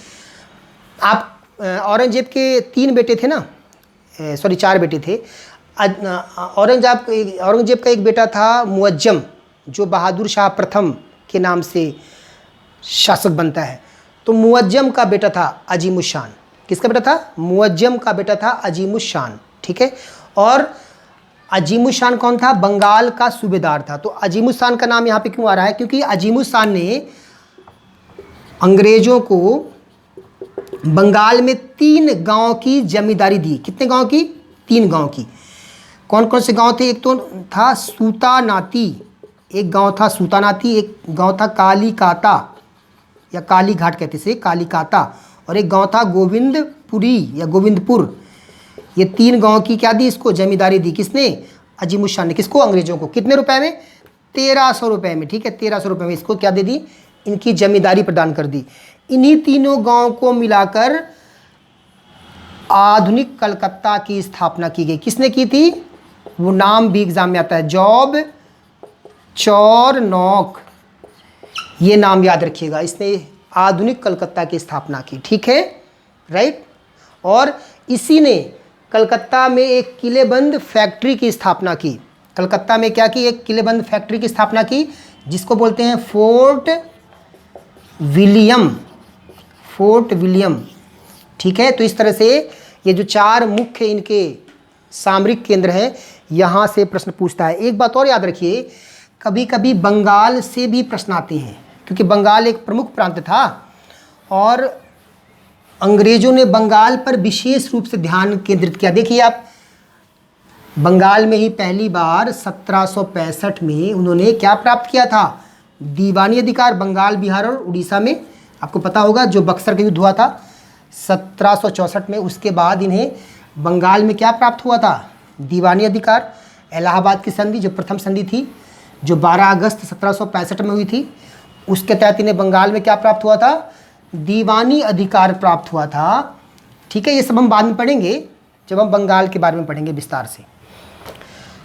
आप। औरंगजेब के 3 बेटे थे ना, सॉरी 4 बेटे थे। औरंगजेब का एक बेटा था मुअज्जम, जो बहादुर शाह प्रथम के नाम से शासक बनता है। तो मुअज्जम का बेटा था अजीम उश शान। किसका बेटा था, मुअज्जम का बेटा था अजीम उश शान, ठीक है। और अजीम उश शान कौन था, बंगाल का सूबेदार था। तो अजीम उश शान का नाम यहाँ पे क्यों आ रहा है, क्योंकि अजीम उश शान ने अंग्रेजों को बंगाल में 3 गांव की जमींदारी दी। कितने गांव की, 3 गांव की। कौन कौन से गांव थे, एक तो था सूतानाती, एक गांव था सूतानाती, एक गांव था कालीकाता या काली घाट कहते से कालीकाता, और एक गांव था गोविंदपुरी या गोविंदपुर। ये 3 गांव की क्या दी, इसको जमींदारी दी। किसने, अजीम उश शान ने। किसको, अंग्रेजों को। कितने रुपए में, 1300 रुपए में, ठीक है। 1300 रुपए में इसको क्या दे दी, इनकी जमींदारी प्रदान कर दी। इन्हीं तीनों गांव को मिलाकर आधुनिक कलकत्ता की स्थापना की गई। किसने की थी, वो नाम भी एग्जाम में आता है, जॉब चौरनॉक, ये नाम याद रखिएगा। इसने आधुनिक कलकत्ता की स्थापना की, ठीक है, राइट। और इसी ने कलकत्ता में एक किलेबंद फैक्ट्री की स्थापना की। कलकत्ता में क्या की, एक किलेबंद फैक्ट्री की स्थापना की, जिसको बोलते हैं फोर्ट विलियम, ठीक है। तो इस तरह से ये जो 4 मुख्य इनके सामरिक केंद्र हैं, यहाँ से प्रश्न पूछता है। एक बात और याद रखिए, कभी कभी बंगाल से भी प्रश्न आते हैं, क्योंकि बंगाल एक प्रमुख प्रांत था और अंग्रेजों ने बंगाल पर विशेष रूप से ध्यान केंद्रित किया। देखिए आप, बंगाल में ही पहली बार 1765 में उन्होंने क्या प्राप्त किया था, दीवानी अधिकार। बंगाल, बिहार और उड़ीसा में आपको पता होगा जो बक्सर का युद्ध हुआ था 1764 में, उसके बाद इन्हें बंगाल में क्या प्राप्त हुआ था, दीवानी अधिकार। इलाहाबाद की संधि जो प्रथम संधि थी, जो 12 अगस्त 1765 में हुई थी, उसके तहत इन्हें बंगाल में क्या प्राप्त हुआ था, दीवानी अधिकार प्राप्त हुआ था, ठीक है। ये सब हम बाद में पढ़ेंगे जब हम बंगाल के बारे में पढ़ेंगे विस्तार से।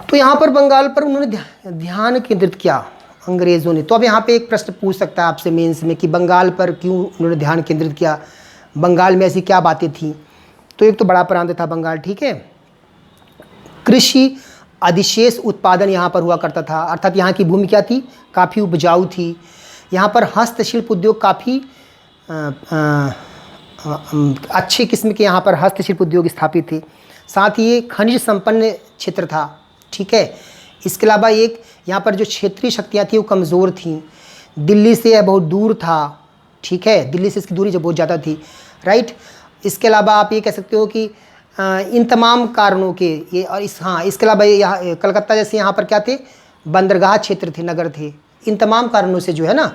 तो यहाँ पर बंगाल पर उन्होंने ध्यान केंद्रित किया अंग्रेज़ों ने। तो अब यहाँ पे एक प्रश्न पूछ सकता है आपसे मेंस में कि बंगाल पर क्यों उन्होंने ध्यान केंद्रित किया, बंगाल में ऐसी क्या बातें थी। तो एक तो बड़ा प्रांत था बंगाल, ठीक है। कृषि अधिशेष उत्पादन यहाँ पर हुआ करता था, अर्थात यहाँ की भूमि क्या थी, काफ़ी उपजाऊ थी। यहाँ पर हस्तशिल्प उद्योग काफ़ी अच्छे किस्म के यहाँ पर हस्तशिल्प उद्योग स्थापित थे। साथ ही ये खनिज संपन्न क्षेत्र था, ठीक है। इसके अलावा एक यहाँ पर जो क्षेत्रीय शक्तियाँ थी वो कमज़ोर थीं। दिल्ली से यह बहुत दूर था, ठीक है, दिल्ली से इसकी दूरी जो बहुत ज़्यादा थी, राइट। इसके अलावा आप ये कह सकते हो कि इन तमाम कारणों के ये और इसके अलावा यहाँ कलकत्ता जैसे यहाँ पर क्या थे, बंदरगाह क्षेत्र थे, नगर थे। इन तमाम कारणों से जो है ना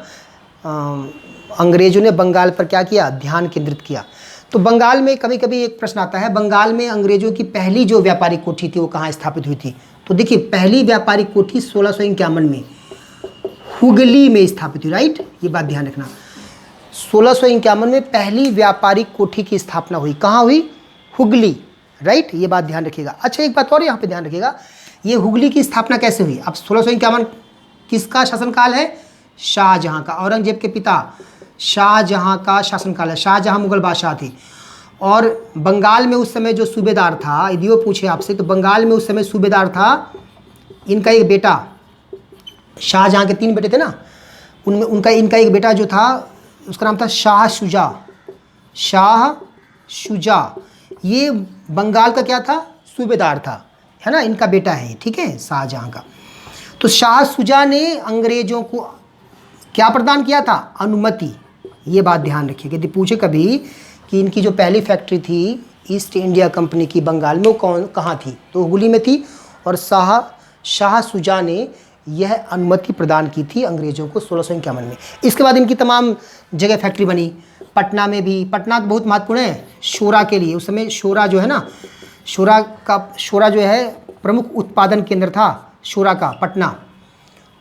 अंग्रेज़ों ने बंगाल पर क्या किया, ध्यान केंद्रित किया। तो बंगाल में कभी कभी एक प्रश्न आता है, बंगाल में अंग्रेज़ों की पहली जो व्यापारिक कोठी थी वो कहाँ स्थापित हुई थी। तो देखिए पहली व्यापारिक कोठी 1651 में हुगली में स्थापित हुई, राइट। ये बात ध्यान रखना, 1651 में पहली व्यापारिक कोठी की स्थापना हुई। कहाँ हुई, हुगली, राइट। ये बात ध्यान रखिएगा। अच्छा एक बात और यहाँ पे ध्यान रखिएगा, ये हुगली की स्थापना कैसे हुई। अब 1651 किसका शासनकाल है, शाहजहाँ का, औरंगजेब के पिता शाहजहाँ का शासनकाल है। शाहजहाँ मुगल बादशाह थे और बंगाल में उस समय जो सूबेदार था, यदि वो पूछे आपसे, तो बंगाल में उस समय सूबेदार था इनका एक बेटा, शाहजहाँ के 3 बेटे थे ना, उनमें इनका एक बेटा जो था उसका नाम था शाह शुजा। शाह शुजा ये बंगाल का क्या था, सूबेदार था, है ना, इनका बेटा है, ठीक है, शाहजहाँ का। तो शाह शुजा ने अंग्रेज़ों को क्या प्रदान किया था, अनुमति। ये बात ध्यान रखिएगा, यदि पूछे कभी कि इनकी जो पहली फैक्ट्री थी ईस्ट इंडिया कंपनी की बंगाल में, वो कहाँ थी, तो हुगली में थी। और शाह शुजा ने यह अनुमति प्रदान की थी अंग्रेज़ों को 1651 में। इसके बाद इनकी तमाम जगह फैक्ट्री बनी, पटना में भी। पटना तो बहुत महत्वपूर्ण है शोरा के लिए, उस समय शोरा जो है ना, शोरा जो है प्रमुख उत्पादन केंद्र था शोरा का, पटना।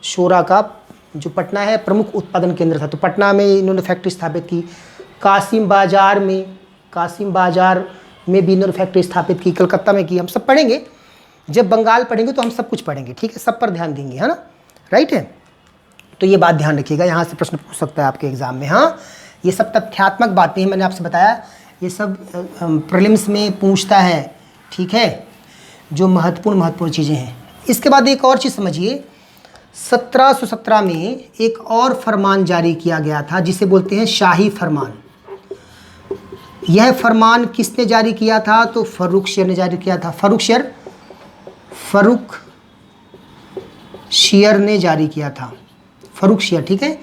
शोरा का जो पटना है प्रमुख उत्पादन केंद्र था, तो पटना में इन्होंने फैक्ट्री स्थापित की। कासिम बाज़ार में भी इन्होंने फैक्ट्री स्थापित की, कलकत्ता में की। हम सब पढ़ेंगे, जब बंगाल पढ़ेंगे तो हम सब कुछ पढ़ेंगे, ठीक है, सब पर ध्यान देंगे, है ना, राइट है। तो ये बात ध्यान रखिएगा, यहाँ से प्रश्न पूछ सकता है आपके एग्जाम में। हाँ, ये सब तथ्यात्मक बातें हैं, मैंने आपसे बताया, ये सब प्रीलिम्स में पूछता है, ठीक है, जो महत्वपूर्ण चीज़ें हैं। इसके बाद एक और चीज़ समझिए, 1717 में एक और फरमान जारी किया गया था जिसे बोलते हैं शाही फरमान। यह फरमान किसने जारी किया था, तो फर्रुख शेर ने जारी किया था। फर्रुख शेर ने जारी किया था, फर्रुख शेर, ठीक है,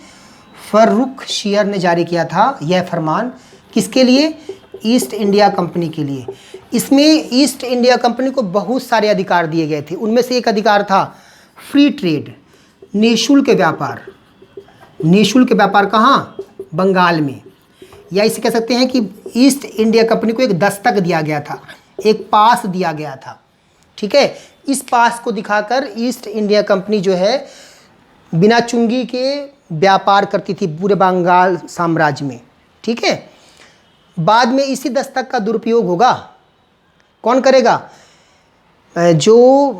फर्रुख शेर ने जारी किया था यह फरमान। किसके लिए, ईस्ट इंडिया कंपनी के लिए। इसमें ईस्ट इंडिया कंपनी को बहुत सारे अधिकार दिए गए थे, उनमें से एक अधिकार था फ्री ट्रेड, निःशुल्क व्यापार। निःशुल्क व्यापार कहाँ, बंगाल में। या इसे कह सकते हैं कि ईस्ट इंडिया कंपनी को एक दस्तक दिया गया था, एक पास दिया गया था, ठीक है। इस पास को दिखाकर ईस्ट इंडिया कंपनी जो है बिना चुंगी के व्यापार करती थी पूरे बंगाल साम्राज्य में, ठीक है। बाद में इसी दस्तक का दुरुपयोग होगा, कौन करेगा, जो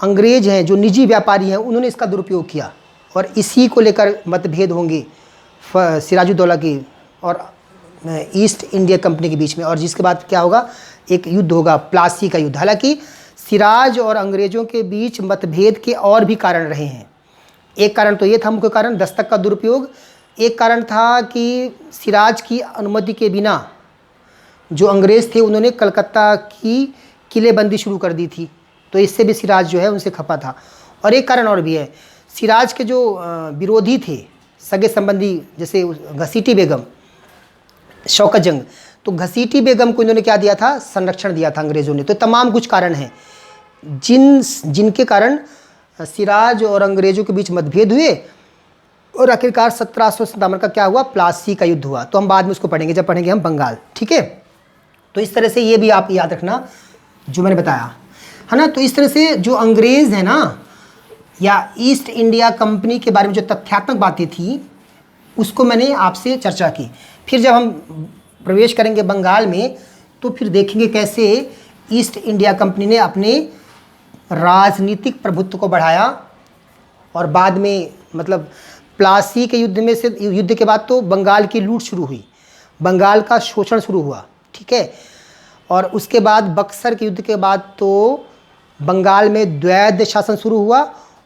अंग्रेज हैं, जो निजी व्यापारी हैं, उन्होंने इसका दुरुपयोग किया और इसी को लेकर मतभेद होंगे सिराजुद्दौला की और ईस्ट इंडिया कंपनी के बीच में। और जिसके बाद क्या होगा, एक युद्ध होगा, प्लासी का युद्ध। हालांकि सिराज और अंग्रेज़ों के बीच मतभेद के और भी कारण रहे हैं। एक कारण तो ये था, मुख्य कारण दस्तक का दुरुपयोग। एक कारण था कि सिराज की अनुमति के बिना जो अंग्रेज़ थे उन्होंने कलकत्ता की किलेबंदी शुरू कर दी थी, तो इससे भी सिराज जो है उनसे खपा था। और एक कारण और भी है, सिराज के जो विरोधी थे, सगे संबंधी, जैसे घसीटी बेगम, शौकत जंग, तो घसीटी बेगम को इन्होंने क्या दिया था, संरक्षण दिया था अंग्रेज़ों ने। तो तमाम कुछ कारण हैं जिनके कारण सिराज और अंग्रेज़ों के बीच मतभेद हुए और आखिरकार 1757 का क्या हुआ, प्लासी का युद्ध हुआ। तो हम बाद में उसको पढ़ेंगे जब पढ़ेंगे हम बंगाल, ठीक है। तो इस तरह से ये भी आप याद रखना जो मैंने बताया, है ना। तो इस तरह से जो अंग्रेज़ है ना, या ईस्ट इंडिया कंपनी के बारे में जो तथ्यात्मक बातें थी उसको मैंने आपसे चर्चा की। फिर जब हम प्रवेश करेंगे बंगाल में तो फिर देखेंगे कैसे ईस्ट इंडिया कंपनी ने अपने राजनीतिक प्रभुत्व को बढ़ाया और बाद में मतलब प्लासी के युद्ध के बाद तो बंगाल की लूट शुरू हुई, बंगाल का शोषण शुरू हुआ, ठीक है। और उसके बाद बक्सर के युद्ध के बाद तो बंगाल में द्वैध शासन शुरू हुआ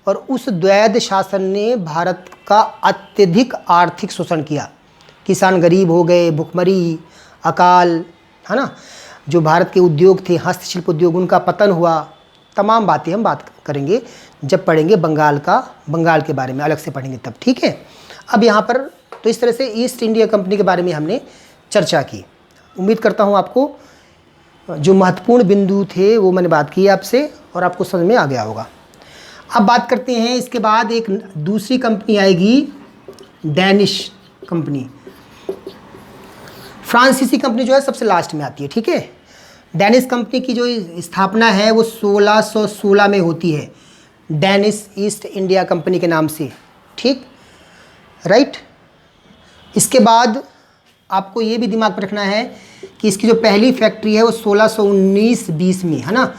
और उस द्वैध शासन ने भारत का अत्यधिक आर्थिक शोषण किया। किसान गरीब हो गए, भुखमरी, अकाल, है ना, जो भारत के उद्योग थे, हस्तशिल्प उद्योग, उनका पतन हुआ। तमाम बातें हम बात करेंगे जब पढ़ेंगे बंगाल के बारे में, अलग से पढ़ेंगे तब, ठीक है। अब यहाँ पर तो इस तरह से ईस्ट इंडिया कंपनी के बारे में हमने चर्चा की। उम्मीद करता हूँ आपको जो महत्वपूर्ण बिंदु थे वो मैंने बात की आपसे और आपको समझ में आ गया होगा। अब बात करते हैं, इसके बाद एक दूसरी कंपनी आएगी, डैनिश कंपनी। फ्रांसीसी कंपनी जो है सबसे लास्ट में आती है, ठीक है। डैनिश कंपनी की जो स्थापना है वो 1616 में होती है, डैनिश ईस्ट इंडिया कंपनी के नाम से, ठीक, राइट। इसके बाद आपको ये भी दिमाग में रखना है कि इसकी जो पहली फैक्ट्री है वो 1619-20 में, है ना,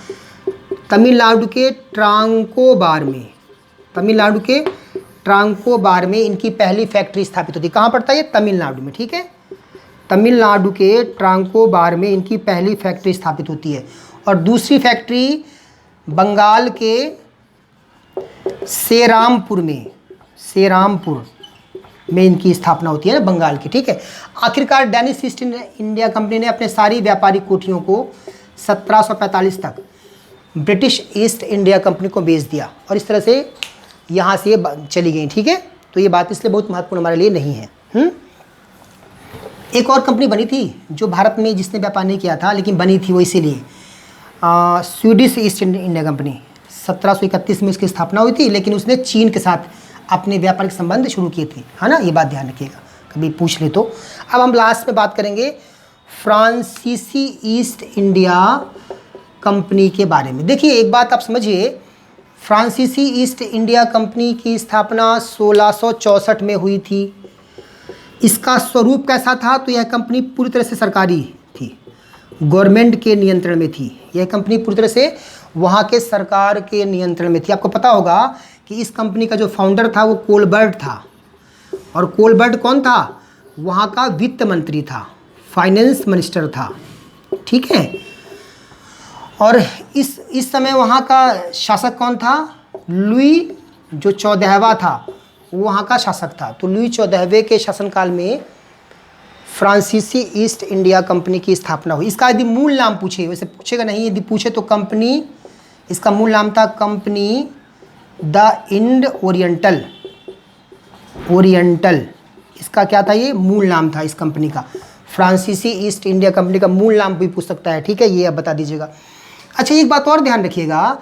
तमिलनाडु के ट्रांकोबार में इनकी पहली फैक्ट्री स्थापित होती है। कहाँ पड़ता है ये, तमिलनाडु में, ठीक है, तमिलनाडु के ट्रांकोबार में इनकी पहली फैक्ट्री स्थापित होती है और दूसरी फैक्ट्री बंगाल के सेरामपुर में इनकी स्थापना होती है ना, बंगाल की। ठीक है। आखिरकार डेनिश ईस्ट इंडिया कंपनी ने अपने सारी व्यापारिक कोठियों को 1745 तक ब्रिटिश ईस्ट इंडिया कंपनी को बेच दिया और इस तरह से यहाँ से ये चली गई। ठीक है। तो ये बात इसलिए बहुत महत्वपूर्ण हमारे लिए नहीं है। एक और कंपनी बनी थी जो भारत में जिसने व्यापार नहीं किया था, लेकिन बनी थी वो इसीलिए, स्वीडिश ईस्ट इंडिया कंपनी। 1731 में इसकी स्थापना हुई थी, लेकिन उसने चीन के साथ अपने व्यापारिक संबंध शुरू किए थे, है ना। ये बात ध्यान रखिएगा, कभी पूछ ले तो। अब हम लास्ट में बात करेंगे फ्रांसीसी ईस्ट इंडिया कंपनी के बारे में। देखिए एक बात आप समझिए, फ्रांसीसी ईस्ट इंडिया कंपनी की स्थापना 1664 में हुई थी। इसका स्वरूप कैसा था? तो यह कंपनी पूरी तरह से सरकारी थी, गवर्नमेंट के नियंत्रण में थी। यह कंपनी पूरी तरह से वहाँ के सरकार के नियंत्रण में थी। आपको पता होगा कि इस कंपनी का जो फाउंडर था वो कोलबर्ट था, और कोलबर्ट कौन था? वहाँ का वित्त मंत्री था, फाइनेंस मिनिस्टर था। ठीक है। और इस समय वहाँ का शासक कौन था? लुई जो 14वां था, वो वहाँ का शासक था। तो लुई 14वें के शासनकाल में फ्रांसीसी ईस्ट इंडिया कंपनी की स्थापना हुई। इसका यदि मूल नाम पूछे, वैसे पूछेगा नहीं, यदि पूछे तो कंपनी, इसका मूल नाम था कंपनी द इंड ओरिएंटल। इसका क्या था? ये मूल नाम था इस कंपनी का। फ्रांसीसी ईस्ट इंडिया कंपनी का मूल नाम भी पूछ सकता है। ठीक है, ये आप बता दीजिएगा। अच्छा, एक बात और ध्यान रखिएगा,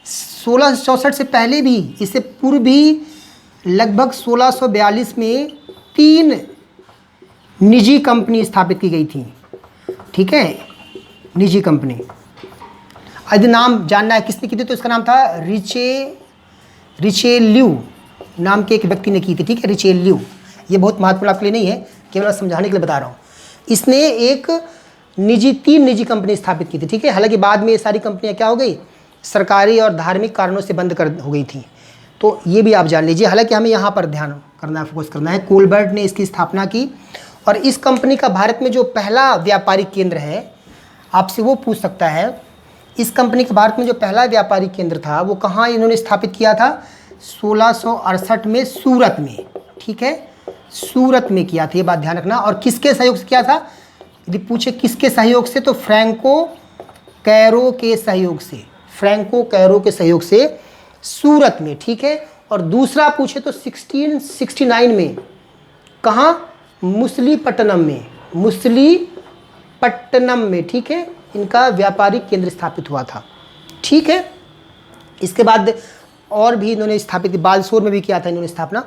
1664 से पहले भी, इससे पूर्व भी लगभग 1642 में 3 निजी कंपनी स्थापित की गई थी। ठीक है, निजी कंपनी। यदि नाम जानना है किसने की थी, तो इसका नाम था रिचेल्यू नाम के एक व्यक्ति ने की थी। ठीक है, रिचेल्यू। ये बहुत महत्वपूर्ण आपके लिए नहीं है, केवल समझाने के लिए बता रहा हूँ। इसने एक 3 निजी कंपनी स्थापित की थी। ठीक है, हालांकि बाद में ये सारी कंपनियाँ क्या हो गई, सरकारी और धार्मिक कारणों से बंद हो गई थी। तो ये भी आप जान लीजिए। हालांकि हमें यहाँ पर ध्यान करना है, फोकस करना है। कोलबर्ट ने इसकी स्थापना की और इस कंपनी का भारत में जो पहला व्यापारिक केंद्र है, आपसे वो पूछ सकता है, इस कंपनी के भारत में जो पहला व्यापारिक केंद्र था वो कहाँ इन्होंने स्थापित किया था? 1668 में सूरत में। ठीक है, सूरत में किया था, ये बात ध्यान रखना। और किसके सहयोग से किया था? यदि पूछे किसके सहयोग से, तो फ्रैंको कैरो के सहयोग से, फ्रैंको कैरो के सहयोग से सूरत में। ठीक है। और दूसरा पूछे तो 1669 में कहाँ? मुसलीपट्टनम में। ठीक है, इनका व्यापारिक केंद्र स्थापित हुआ था। ठीक है। इसके बाद और भी इन्होंने स्थापित, बालसोर में भी किया था इन्होंने स्थापना।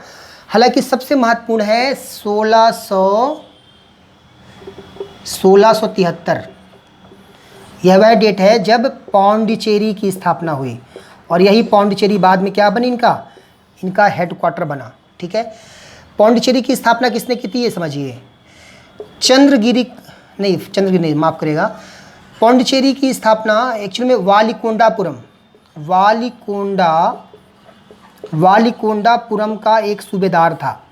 हालांकि सबसे महत्वपूर्ण है 1673, यह वह डेट है जब पौंडीचेरी की स्थापना हुई, और यही पौंडीचेरी बाद में क्या बनी? इनका हेडक्वार्टर बना। ठीक है। पौंडीचेरी की स्थापना किसने की थी, ये समझिए। चंद्रगिरी नहीं, माफ़ करेगा। पौंडीचेरी की स्थापना एक्चुअली में वालीकोंडापुरम का एक सूबेदार था।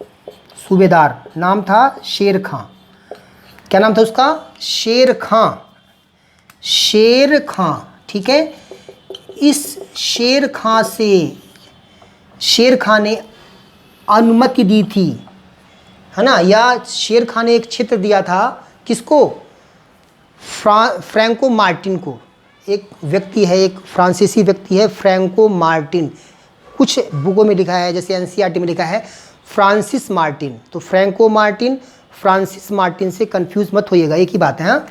सूबेदार नाम था शेर खां। क्या नाम था उसका? शेर खां। ठीक है। इस शेर खां ने अनुमति दी थी, है ना, या शेर खां ने एक क्षेत्र दिया था किसको? फ्रैंको मार्टिन को। एक व्यक्ति है, एक फ्रांसीसी व्यक्ति है, फ्रैंको मार्टिन। कुछ बुकों में लिखा है, जैसे एनसीईआरटी में लिखा है फ्रांसिस मार्टिन। तो फ्रैंको मार्टिन, फ्रांसिस मार्टिन से कंफ्यूज मत होइएगा, एक ही बात है। हाँ,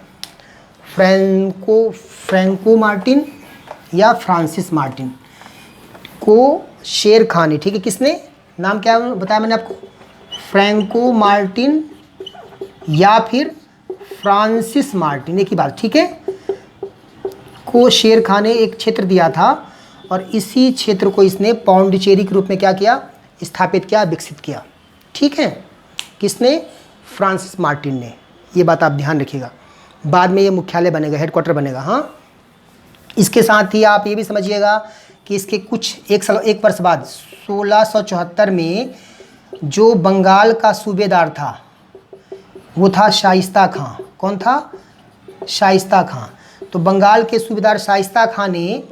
फ्रैंको मार्टिन या फ्रांसिस मार्टिन को शेर खां ने, ठीक है, किसने, नाम क्या बताया मैंने आपको? फ्रैंको मार्टिन या फिर फ्रांसिस मार्टिन, एक ही बात। ठीक है, को शेर खां ने एक क्षेत्र दिया था और इसी क्षेत्र को इसने पौंडीचेरी के रूप में क्या किया? स्थापित किया, विकसित किया। ठीक है, किसने? फ्रांसिस मार्टिन ने। ये बात आप ध्यान रखिएगा, बाद में ये मुख्यालय बनेगा, हेडक्वार्टर बनेगा। हाँ, इसके साथ ही आप ये भी समझिएगा कि इसके कुछ एक वर्ष बाद 1674 में जो बंगाल का सूबेदार था, वो था शाइस्ता खां। कौन था? शाइस्ता खां। तो बंगाल के सूबेदार शाइस्ता खां ने,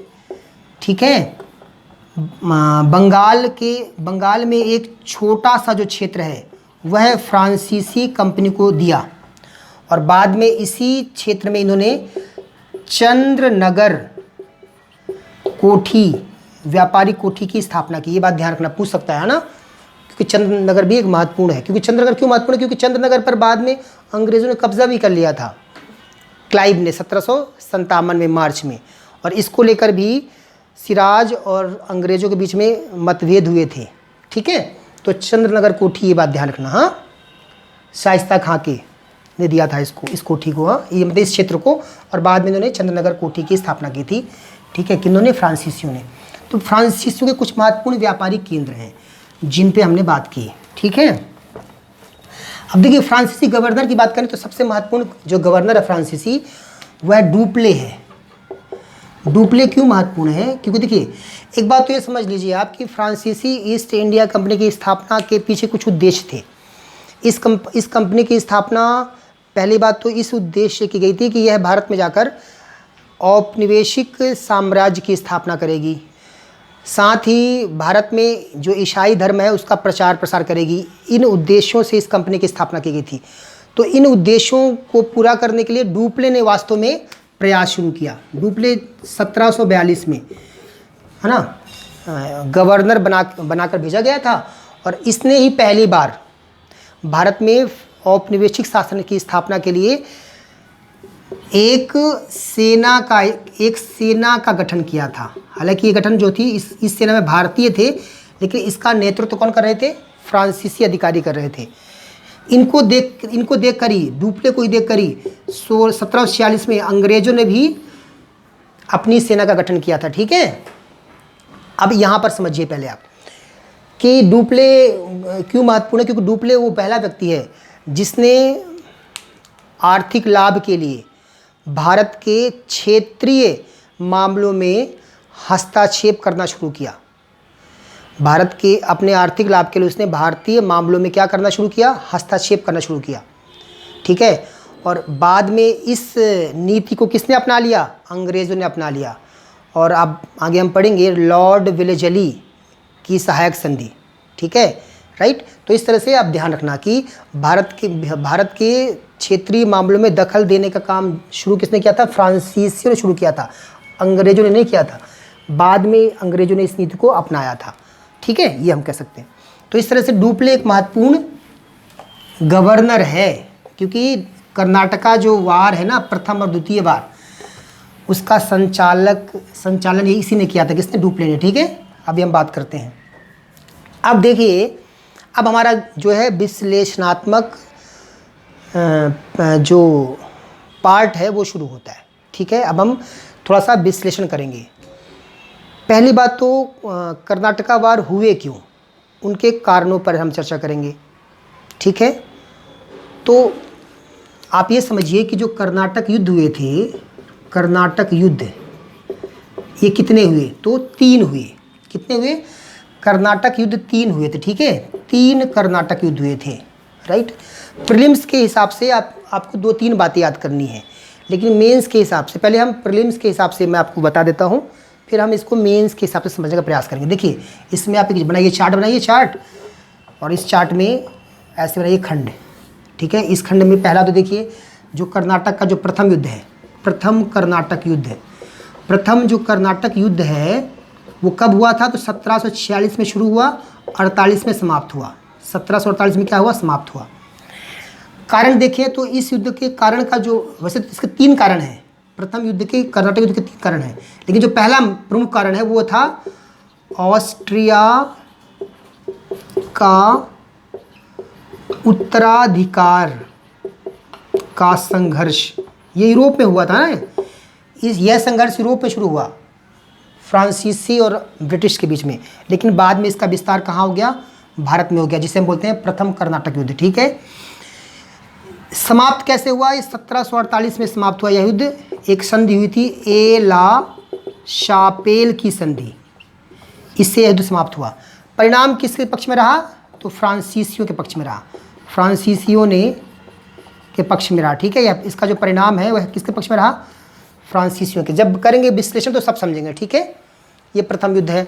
ठीक है, बंगाल में एक छोटा सा जो क्षेत्र है वह फ्रांसीसी कंपनी को दिया, और बाद में इसी क्षेत्र में इन्होंने चंद्रनगर कोठी, व्यापारिक कोठी की स्थापना की। ये बात ध्यान रखना, पूछ सकता है ना, क्योंकि चंद्रनगर भी एक महत्वपूर्ण है। क्योंकि चंद्रनगर क्यों महत्वपूर्ण है? क्योंकि चंद्रनगर पर बाद में अंग्रेज़ों ने कब्जा भी कर लिया था, क्लाइव ने 1757 में मार्च में, और इसको लेकर भी सिराज और अंग्रेज़ों के बीच में मतभेद हुए थे। ठीक है, तो चंद्रनगर कोठी, ये बात ध्यान रखना। हाँ, शाइस्ता खां के ने दिया था इसको, इस कोठी को, हाँ, ये मतलब इस क्षेत्र को, और बाद में इन्होंने चंद्रनगर कोठी की स्थापना की थी। ठीक है, किन्होंने? फ्रांसीसियों ने। तो फ्रांसीसियों के कुछ महत्वपूर्ण व्यापारिक केंद्र हैं जिन पे हमने बात की। ठीक है, अब देखिए फ्रांसीसी गवर्नर की बात करें तो सबसे महत्वपूर्ण जो गवर्नर है फ्रांसीसी, वह डुप्ले है। डुप्ले क्यों महत्वपूर्ण है? क्योंकि देखिए एक बात तो ये समझ लीजिए आप कि फ्रांसीसी ईस्ट इंडिया कंपनी की स्थापना के पीछे कुछ उद्देश्य थे। इस कंपनी की स्थापना, पहली बात तो इस उद्देश्य की गई थी कि यह भारत में जाकर औपनिवेशिक साम्राज्य की स्थापना करेगी, साथ ही भारत में जो ईसाई धर्म है उसका प्रचार प्रसार करेगी। इन उद्देश्यों से इस कंपनी की स्थापना की गई थी। तो इन उद्देश्यों को पूरा करने के लिए डुप्ले ने वास्तव में प्रयास शुरू किया। डुप्ले 1742 में, है ना, गवर्नर बनाकर भेजा गया था, और इसने ही पहली बार भारत में औपनिवेशिक शासन की स्थापना के लिए एक सेना का गठन किया था। हालांकि ये गठन जो थी इस सेना में भारतीय थे, लेकिन इसका नेतृत्व कौन कर रहे थे? फ्रांसीसी अधिकारी कर रहे थे। इनको देख कर ही, डुप्ले को ही देख कर ही 1746 में अंग्रेजों ने भी अपनी सेना का गठन किया था। ठीक है, अब यहाँ पर समझिए पहले आप कि डुप्ले क्यों महत्वपूर्ण है। क्योंकि डुप्ले वो पहला व्यक्ति है जिसने आर्थिक लाभ के लिए भारत के क्षेत्रीय मामलों में हस्तक्षेप करना शुरू किया। भारत के अपने आर्थिक लाभ के लिए उसने भारतीय मामलों में क्या करना शुरू किया? हस्तक्षेप करना शुरू किया। ठीक है, और बाद में इस नीति को किसने अपना लिया? अंग्रेज़ों ने अपना लिया। और अब आगे हम पढ़ेंगे लॉर्ड वेलेस्ली की सहायक संधि। ठीक है, राइट। तो इस तरह से आप ध्यान रखना कि भारत के क्षेत्रीय मामलों में दखल देने का काम शुरू किसने किया था? फ्रांसीसियों ने शुरू किया था, अंग्रेज़ों ने नहीं किया था। बाद में अंग्रेज़ों ने इस नीति को अपनाया था। ठीक है, ये हम कह सकते हैं। तो इस तरह से डुप्ले एक महत्वपूर्ण गवर्नर है, क्योंकि कर्नाटका जो वार है ना, प्रथम और द्वितीय वार, उसका संचालन इसी ने किया था। किसने? डुप्ले ने। ठीक है, अभी हम बात करते हैं। अब देखिए, अब हमारा जो है विश्लेषणात्मक जो पार्ट है वो शुरू होता है। ठीक है, अब हम थोड़ा सा विश्लेषण करेंगे। पहली बात तो कर्नाटका वार हुए क्यों, उनके कारणों पर हम चर्चा करेंगे। ठीक है, तो आप ये समझिए कि जो कर्नाटक युद्ध हुए थे, कर्नाटक युद्ध ये कितने हुए? तो 3 हुए। कितने हुए? कर्नाटक युद्ध 3 हुए थे। ठीक है, 3 कर्नाटक युद्ध हुए थे, राइट। प्रीलिम्स के हिसाब से आपको 2-3 बातें याद करनी है, लेकिन मेंस के हिसाब से, पहले हम प्रीलिम्स के हिसाब से मैं आपको बता देता हूँ, फिर हम इसको मेंस के हिसाब से समझने का प्रयास करेंगे। देखिए, इसमें आप बनाइए चार्ट, और इस चार्ट में ऐसे बनाइए खंड। ठीक है, इस खंड में पहला तो देखिए जो कर्नाटक का जो प्रथम युद्ध है, प्रथम कर्नाटक युद्ध है। प्रथम जो कर्नाटक युद्ध है वो कब हुआ था? तो 1746 में शुरू हुआ, 48 में समाप्त हुआ। 1748 में क्या हुआ? समाप्त हुआ। कारण देखें तो इस युद्ध के कारण का जो, वैसे तो इसके 3 कारण हैं, प्रथम युद्ध के, कर्नाटक युद्ध के 3 कारण हैं, लेकिन जो पहला प्रमुख कारण है वो था ऑस्ट्रिया का उत्तराधिकार का संघर्ष। ये यूरोप में हुआ था ना, यह संघर्ष यूरोप में शुरू हुआ, फ्रांसीसी और ब्रिटिश के बीच में, लेकिन बाद में इसका विस्तार कहाँ हो गया? भारत में हो गया, जिसे हम बोलते हैं प्रथम कर्नाटक युद्ध। ठीक है, समाप्त कैसे हुआ? इस 1748 में समाप्त हुआ यह युद्ध। एक संधि हुई थी, ए ला शापेल की संधि, इससे यह युद्ध समाप्त हुआ। परिणाम किसके पक्ष में रहा? तो फ्रांसीसियों के पक्ष में रहा। फ्रांसीसियों ने के पक्ष में रहा। ठीक है, या इसका जो परिणाम है वह किसके पक्ष में रहा? फ्रांसीसियों के। जब करेंगे विश्लेषण तो सब समझेंगे। ठीक है, ये प्रथम युद्ध है।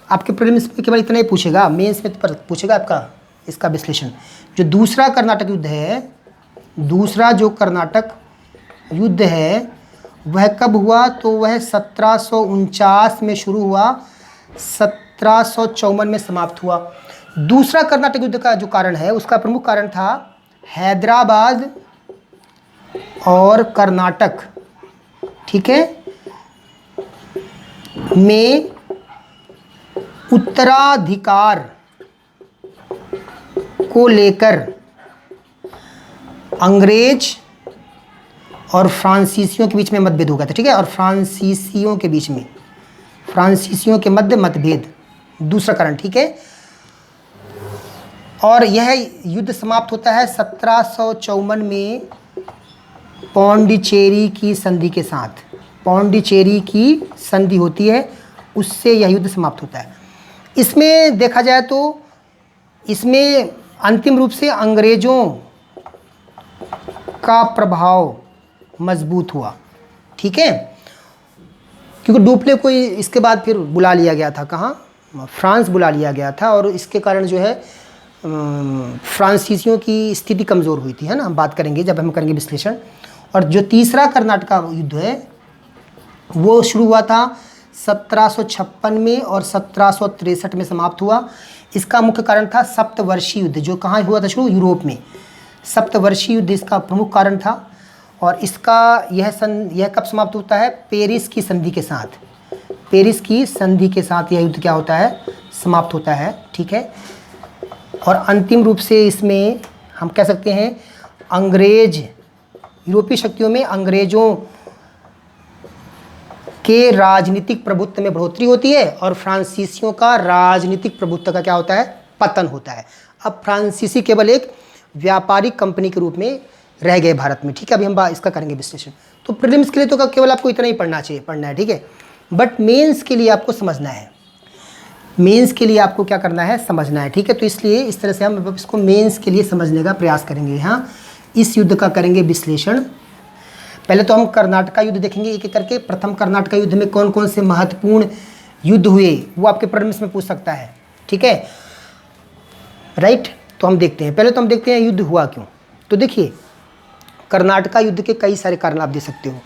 आपके प्रीलिम्स में केवल इतना ही पूछेगा, मेंस में तो पूछेगा आपका इसका विश्लेषण। जो दूसरा कर्नाटक युद्ध है, दूसरा जो कर्नाटक युद्ध है वह कब हुआ? तो वह 1749 में शुरू हुआ, 1754 में समाप्त हुआ। दूसरा कर्नाटक युद्ध का जो कारण है, उसका प्रमुख कारण था हैदराबाद और कर्नाटक, ठीक है, में उत्तराधिकार को लेकर अंग्रेज और फ्रांसीसियों के बीच में मतभेद हो गया था। ठीक है, और फ्रांसीसियों के बीच में, फ्रांसीसियों के मध्य मतभेद, दूसरा कारण। ठीक है, और यह युद्ध समाप्त होता है 1754 में पौंडीचेरी की संधि के साथ। पौंडीचेरी की संधि होती है, उससे यह युद्ध समाप्त होता है। इसमें देखा जाए तो इसमें अंतिम रूप से अंग्रेज़ों का प्रभाव मजबूत हुआ। ठीक है, क्योंकि डुप्ले को इसके बाद फिर बुला लिया गया था, कहाँ? फ्रांस बुला लिया गया था, और इसके कारण जो है फ्रांसीसियों की स्थिति कमज़ोर हुई थी, है ना। हम बात करेंगे जब हम करेंगे विश्लेषण। और जो तीसरा कर्नाटक युद्ध है वो शुरू हुआ था 1756 में और 1763 में समाप्त हुआ। इसका मुख्य कारण था सप्तवर्षीय युद्ध, जो कहाँ हुआ था शुरू? यूरोप में। सप्तवर्षीय युद्ध इसका प्रमुख कारण था, और इसका यह कब समाप्त होता है? पेरिस की संधि के साथ। पेरिस की संधि के साथ यह युद्ध क्या होता है? समाप्त होता है। ठीक है, और अंतिम रूप से इसमें हम कह सकते हैं अंग्रेज, यूरोपीय शक्तियों में अंग्रेज़ों के राजनीतिक प्रभुत्व में बढ़ोतरी होती है, और फ्रांसीसियों का राजनीतिक प्रभुत्व का क्या होता है? पतन होता है। अब फ्रांसीसी केवल एक व्यापारिक कंपनी के रूप में रह गए भारत में। ठीक है, अभी हम इसका करेंगे विश्लेषण। तो प्रीलिम्स के लिए तो केवल आपको इतना ही पढ़ना है। ठीक है, बट मेंस के लिए आपको समझना है। मेंस के लिए आपको क्या करना है? समझना है। ठीक है, तो इसलिए इस तरह से हम इसको मेंस के लिए समझने का प्रयास करेंगे। हाँ, इस युद्ध का करेंगे विश्लेषण। पहले तो हम कर्नाटक युद्ध देखेंगे एक एक करके। प्रथम कर्नाटक युद्ध में कौन कौन से महत्वपूर्ण युद्ध हुए, वो आपके प्रीलिम्स में पूछ सकता है। ठीक है, राइट। तो हम देखते हैं, पहले तो हम देखते हैं युद्ध हुआ क्यों। तो देखिए, कर्नाटक युद्ध के कई सारे कारण आप दे सकते हो।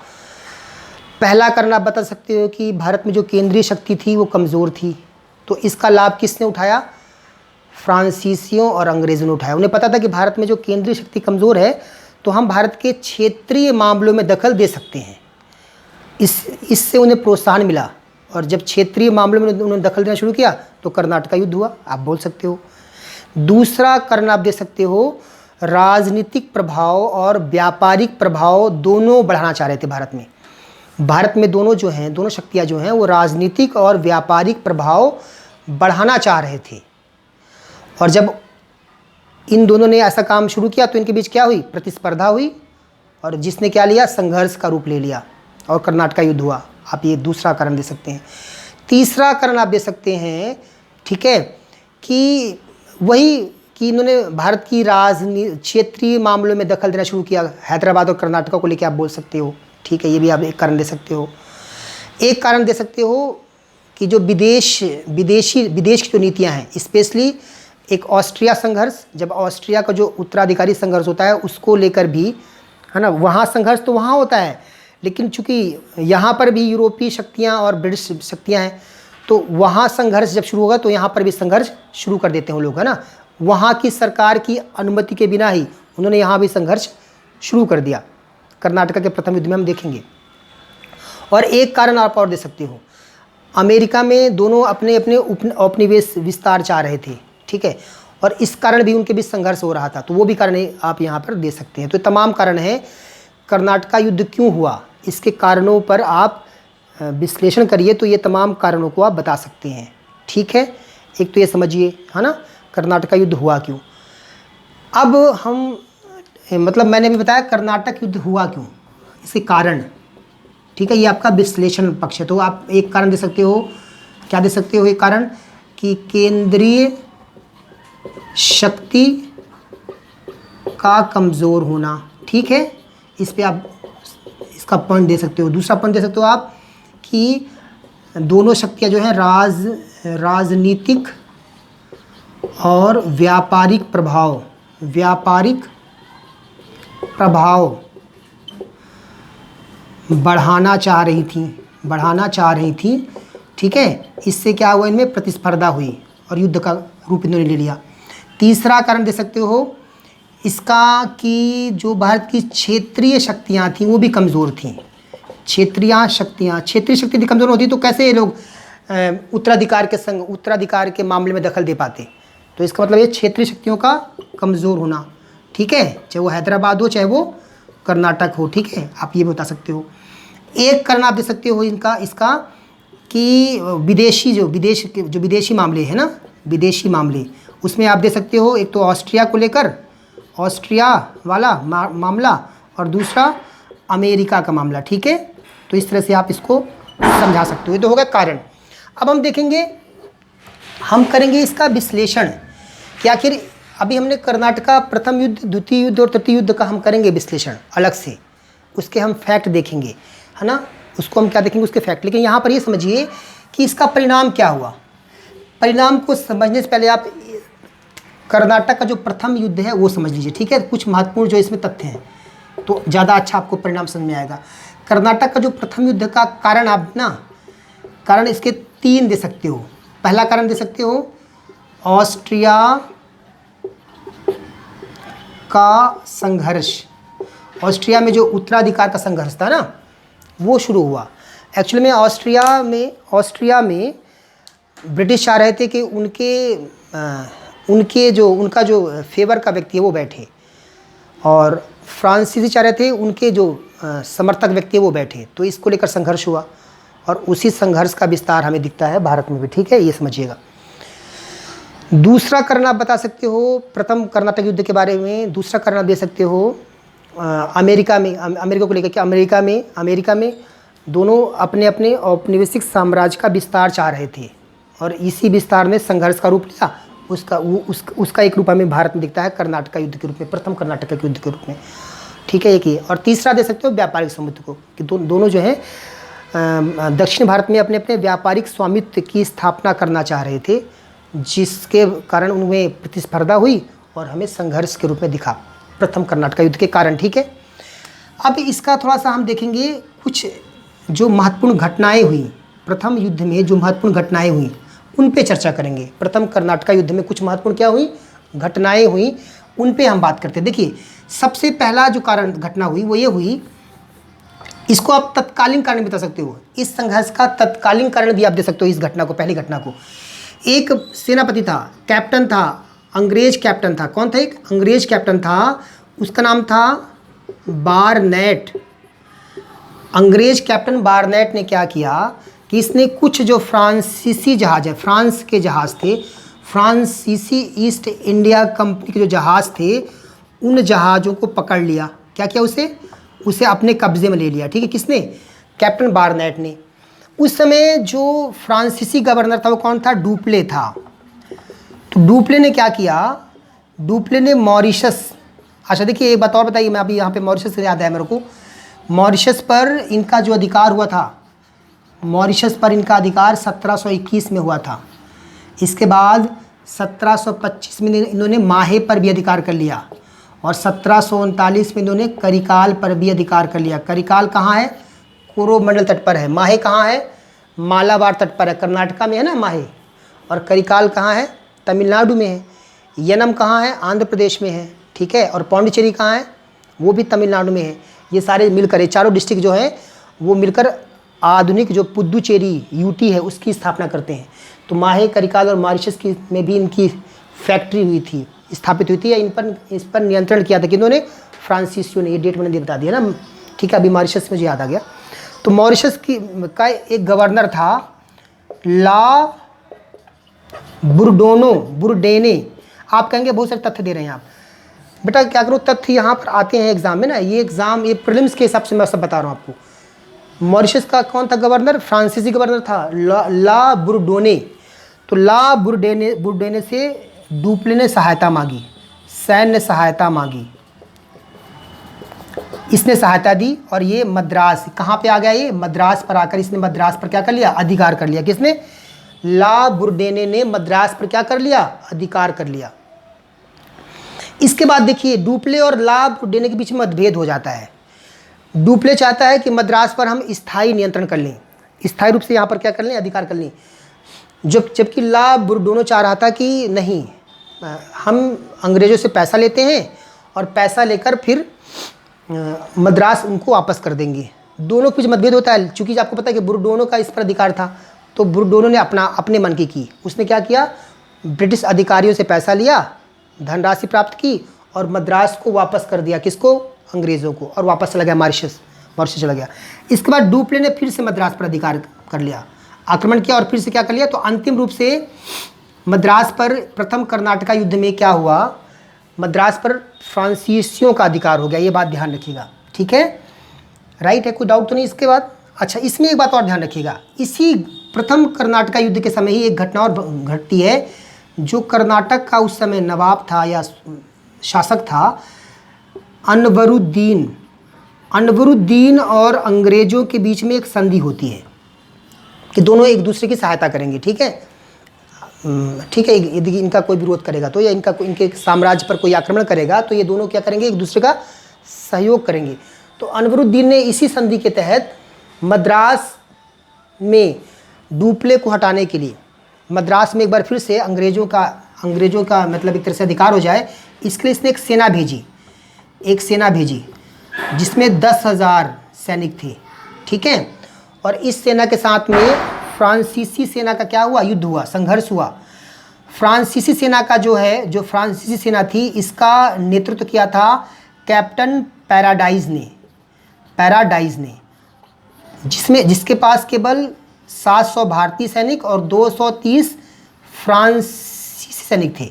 पहला कारण आप बता सकते हो कि भारत में जो केंद्रीय शक्ति थी वो कमज़ोर थी, तो इसका लाभ किसने उठाया? फ्रांसीसियों और अंग्रेज़ों ने उठाया। उन्हें पता था कि भारत में जो केंद्रीय शक्ति कमज़ोर है, तो हम भारत के क्षेत्रीय मामलों में दखल दे सकते हैं। इससे उन्हें प्रोत्साहन मिला, और जब क्षेत्रीय मामलों में उन्होंने दखल देना शुरू किया तो कर्नाटक युद्ध हुआ, आप बोल सकते हो। दूसरा कारण आप दे सकते हो, राजनीतिक प्रभाव और व्यापारिक प्रभाव दोनों बढ़ाना चाह रहे थे भारत में। भारत में दोनों जो हैं, दोनों शक्तियाँ जो हैं, वो राजनीतिक और व्यापारिक प्रभाव बढ़ाना चाह रहे थे, और जब इन दोनों ने ऐसा काम शुरू किया तो इनके बीच क्या हुई? प्रतिस्पर्धा हुई, और जिसने क्या लिया? संघर्ष का रूप ले लिया, और कर्नाटक युद्ध हुआ। आप ये दूसरा कारण दे सकते हैं। तीसरा कारण आप दे सकते हैं, ठीक है, कि वही कि इन्होंने भारत की क्षेत्रीय मामलों में दखल देना शुरू किया, हैदराबाद और कर्नाटक को लेकर आप बोल सकते हो। ठीक है, ये भी आप एक कारण दे सकते हो। एक कारण दे सकते हो कि जो विदेश की जो नीतियाँ हैं, स्पेशली एक ऑस्ट्रिया संघर्ष, जब ऑस्ट्रिया का जो उत्तराधिकारी संघर्ष होता है उसको लेकर भी, है ना, वहाँ संघर्ष तो वहाँ होता है, लेकिन चूँकि यहाँ पर भी यूरोपीय शक्तियाँ और ब्रिटिश शक्तियाँ हैं, तो वहाँ संघर्ष जब शुरू होगा तो यहाँ पर भी संघर्ष शुरू कर देते हैं वो लोग, है ना। वहाँ की सरकार की अनुमति के बिना ही उन्होंने यहाँ भी संघर्ष शुरू कर दिया। कर्नाटक के प्रथम युद्ध में हम देखेंगे। और एक कारण आप और दे सकते हो, अमेरिका में दोनों अपने अपने उपनिवेश विस्तार चाह रहे थे। ठीक है, और इस कारण भी उनके बीच संघर्ष हो रहा था, तो वो भी कारण आप यहाँ पर दे सकते हैं। तो तमाम कारण हैं कर्नाटक युद्ध क्यों हुआ, इसके कारणों पर आप विश्लेषण करिए, तो ये तमाम कारणों को आप बता सकते हैं। ठीक है, एक तो ये समझिए, है ना, कर्नाटक युद्ध हुआ क्यों। अब हम मतलब मैंने भी बताया कर्नाटक युद्ध हुआ क्यों, इसके कारण। ठीक है, ये आपका विश्लेषण पक्ष है। तो आप एक कारण दे सकते हो, क्या दे सकते हो? एक कारण कि केंद्रीय शक्ति का कमज़ोर होना। ठीक है, इस पे आप इसका पॉइंट दे सकते हो। दूसरा पॉइंट दे सकते हो आप कि दोनों शक्तियाँ जो हैं राजनीतिक और व्यापारिक प्रभाव बढ़ाना चाह रही थी, ठीक है। इससे क्या हुआ, इनमें प्रतिस्पर्धा हुई और युद्ध का रूप इन्होंने ले लिया। तीसरा कारण दे सकते हो इसका कि जो भारत की क्षेत्रीय शक्तियाँ थीं वो भी कमज़ोर थीं। क्षेत्रीय शक्ति भी कमज़ोर होती तो कैसे ये लोग उत्तराधिकार के मामले में दखल दे पाते। तो इसका मतलब ये क्षेत्रीय शक्तियों का कमज़ोर होना, ठीक है, चाहे वो हैदराबाद हो चाहे वो कर्नाटक हो, ठीक है, आप ये बता सकते हो। एक कारण आप दे सकते हो इसका कि विदेशी मामले हैं ना, विदेशी मामले, उसमें आप दे सकते हो एक तो ऑस्ट्रिया को लेकर, ऑस्ट्रिया वाला मामला, और दूसरा अमेरिका का मामला, ठीक है। तो इस तरह से आप इसको समझा सकते हो। ये तो होगा कारण। अब हम करेंगे इसका विश्लेषण कि आखिर अभी हमने कर्नाटका प्रथम युद्ध, द्वितीय युद्ध और तृतीय युद्ध का हम करेंगे विश्लेषण अलग से, उसके हम फैक्ट देखेंगे, है ना, उसको हम क्या देखेंगे, उसके फैक्ट। लेकिन यहाँ पर ये समझिए कि इसका परिणाम क्या हुआ। परिणाम को समझने से पहले आप कर्नाटक का जो प्रथम युद्ध है वो समझ लीजिए, ठीक है। कुछ महत्वपूर्ण जो इसमें तथ्य हैं तो ज़्यादा अच्छा आपको परिणाम समझ में आएगा। कर्नाटक का जो प्रथम युद्ध का कारण इसके 3 दे सकते हो। पहला कारण दे सकते हो ऑस्ट्रिया का संघर्ष, ऑस्ट्रिया में जो उत्तराधिकार का संघर्ष था ना वो शुरू हुआ। एक्चुअली में ऑस्ट्रिया में ब्रिटिश चाह रहे थे कि उनका जो फेवर का व्यक्ति है वो बैठे, और फ्रांसीसी चाह रहे थे उनके जो समर्थक व्यक्ति है वो बैठे। तो इसको लेकर संघर्ष हुआ और उसी संघर्ष का विस्तार हमें दिखता है भारत में भी, ठीक है, ये समझिएगा। दूसरा कारण आप बता सकते हो प्रथम कर्नाटक युद्ध के बारे में। दूसरा कारण आप दे सकते हो अमेरिका को लेकर कि अमेरिका में दोनों अपने अपने औपनिवेशिक साम्राज्य का विस्तार चाह रहे थे और इसी विस्तार ने संघर्ष का रूप लिया। उसका एक रूप हमें भारत में दिखता है कर्नाटक युद्ध के रूप में, प्रथम कर्नाटक युद्ध के रूप में, ठीक है, एक ही। और तीसरा दे सकते हो व्यापारिक स्वामित्व को कि दोनों जो है दक्षिण भारत में अपने अपने व्यापारिक स्वामित्व की स्थापना करना चाह रहे थे, जिसके कारण उनमें प्रतिस्पर्धा हुई और हमें संघर्ष के रूप में दिखा प्रथम कर्नाटक युद्ध के कारण, ठीक है। अब इसका थोड़ा सा हम देखेंगे कुछ जो महत्वपूर्ण घटनाएं हुई प्रथम युद्ध में, जो महत्वपूर्ण घटनाएं हुई उन पे चर्चा करेंगे। प्रथम कर्नाटक युद्ध में कुछ महत्वपूर्ण क्या हुई, घटनाएं हुई, उन पे हम बात करते हैं। देखिए, सबसे पहला जो घटना हुई वो ये हुई, इसको आप तत्कालीन कारण बता सकते हो, इस संघर्ष का तत्कालीन कारण भी आप दे सकते हो। इस घटना को, पहली घटना को, एक सेनापति था, कैप्टन था, अंग्रेज कैप्टन था। कौन था? एक अंग्रेज कैप्टन था, उसका नाम था बारनेट। अंग्रेज कैप्टन बारनेट ने क्या किया कि इसने कुछ जो फ्रांसीसी जहाज है, फ्रांस के जहाज़ थे, फ्रांसीसी ईस्ट इंडिया कंपनी के जो जहाज़ थे, उन जहाज़ों को पकड़ लिया। क्या किया? उसे अपने कब्ज़े में ले लिया, ठीक है। किसने? कैप्टन बारनेट ने। उस समय जो फ्रांसीसी गवर्नर था वो कौन था? डुप्ले था। तो डुप्ले ने क्या किया? डुप्ले ने मॉरिशस, अच्छा देखिए एक बात और बताइए, मैं अभी यहाँ पे मॉरिशस से याद आया मेरे को, मॉरिशस पर इनका जो अधिकार हुआ था, मॉरिशस पर इनका अधिकार 1721 में हुआ था। इसके बाद 1725 में इन्होंने माहे पर भी अधिकार कर लिया और 1739 में इन्होंने करिकाल पर भी अधिकार कर लिया। करिकाल कहाँ है? कोरोमंडल तट पर है। माहे कहाँ है? मालाबार तट पर है, कर्नाटका में है ना माहे। और करिकाल कहाँ है? तमिलनाडु में है। यनम कहाँ है? आंध्र प्रदेश में है, ठीक है। और पौंडीचेरी कहाँ है? वो भी तमिलनाडु में है। ये सारे मिलकर, ये चारों डिस्ट्रिक्ट जो हैं वो मिलकर आधुनिक जो पुद्दुचेरी यूटी है उसकी स्थापना करते हैं। तो माहे, करिकाल और मॉरिशस की में भी इनकी फैक्ट्री हुई थी, स्थापित हुई थी, या इस पर नियंत्रण किया था कि इन्होंने फ्रांसीसियों ने। ये डेट मैंने बता दिया ना, ठीक है। अभी मॉरिशस मुझे याद आ गया। तो मॉरिशस का एक गवर्नर था ला बुरडेने। आप कहेंगे बहुत सारे तथ्य दे रहे हैं आप, बेटा क्या करो, तथ्य यहाँ पर आते हैं एग्जाम में ना, ये प्रीलिम्स के हिसाब से मैं सब बता रहा हूँ आपको। मॉरिशस का कौन था गवर्नर? फ्रांसीसी गवर्नर था ला बुरडोने। तो ला बुरडेने से डुप्ले ने सहायता मांगी, सैन्य सहायता मांगी। इसने सहायता दी और ये मद्रास, कहाँ पे आ गया, ये मद्रास पर आकर इसने मद्रास पर क्या कर लिया, अधिकार कर लिया। किसने, ला बुर्डेने ने मद्रास पर क्या कर लिया, अधिकार कर लिया। इसके बाद देखिए डुप्ले और ला बुर्डेने के बीच में मतभेद हो जाता है। डुप्ले चाहता है कि मद्रास पर हम स्थायी नियंत्रण कर लें, स्थायी रूप से यहाँ पर क्या कर लें, अधिकार कर लें, जबकि ला बुर्डोनो चाह रहा था कि नहीं, हम अंग्रेज़ों से पैसा लेते हैं और पैसा लेकर फिर मद्रास उनको वापस कर देंगे। दोनों के बीच मतभेद होता है। चूँकि आपको पता है कि बुर्डोनो का इस पर अधिकार था, तो बुर्डोनो ने अपने मन की उसने क्या किया, ब्रिटिश अधिकारियों से पैसा लिया, धनराशि प्राप्त की और मद्रास को वापस कर दिया। किसको, अंग्रेज़ों को, और वापस चला गया मॉरिशस चला गया। इसके बाद डुप्ले ने फिर से मद्रास पर अधिकार कर लिया, आक्रमण किया और फिर से क्या कर लिया। तो अंतिम रूप से मद्रास पर प्रथम कर्नाटका युद्ध में क्या हुआ, मद्रास पर फ्रांसीसियों का अधिकार हो गया। ये बात ध्यान रखिएगा, ठीक है, राइट है, कोई डाउट तो नहीं इसके बाद। अच्छा, इसमें एक बात और ध्यान रखिएगा, इसी प्रथम कर्नाटका युद्ध के समय ही एक घटना और घटती है। जो कर्नाटक का उस समय नवाब था या शासक था, अनवरुद्दीन और अंग्रेज़ों के बीच में एक संधि होती है कि दोनों एक दूसरे की सहायता करेंगे। ठीक है, ठीक है, यदि इनका कोई विरोध करेगा तो, या इनके साम्राज्य पर कोई आक्रमण करेगा तो ये दोनों क्या करेंगे, एक दूसरे का सहयोग करेंगे। तो अनवरुद्दीन ने इसी संधि के तहत मद्रास में डुप्ले को हटाने के लिए, मद्रास में एक बार फिर से अंग्रेज़ों का मतलब एक तरह से अधिकार हो जाए, इसके लिए इसने एक सेना भेजी जिसमें 10,000 सैनिक थे। ठीक है, और इस सेना के साथ में फ्रांसीसी सेना का क्या हुआ, युद्ध हुआ, संघर्ष हुआ। फ्रांसीसी सेना का जो फ्रांसीसी सेना थी, इसका नेतृत्व किया था कैप्टन पैराडाइज ने, जिसके पास केवल 700 भारतीय सैनिक और 230 फ्रांसीसी सैनिक थे,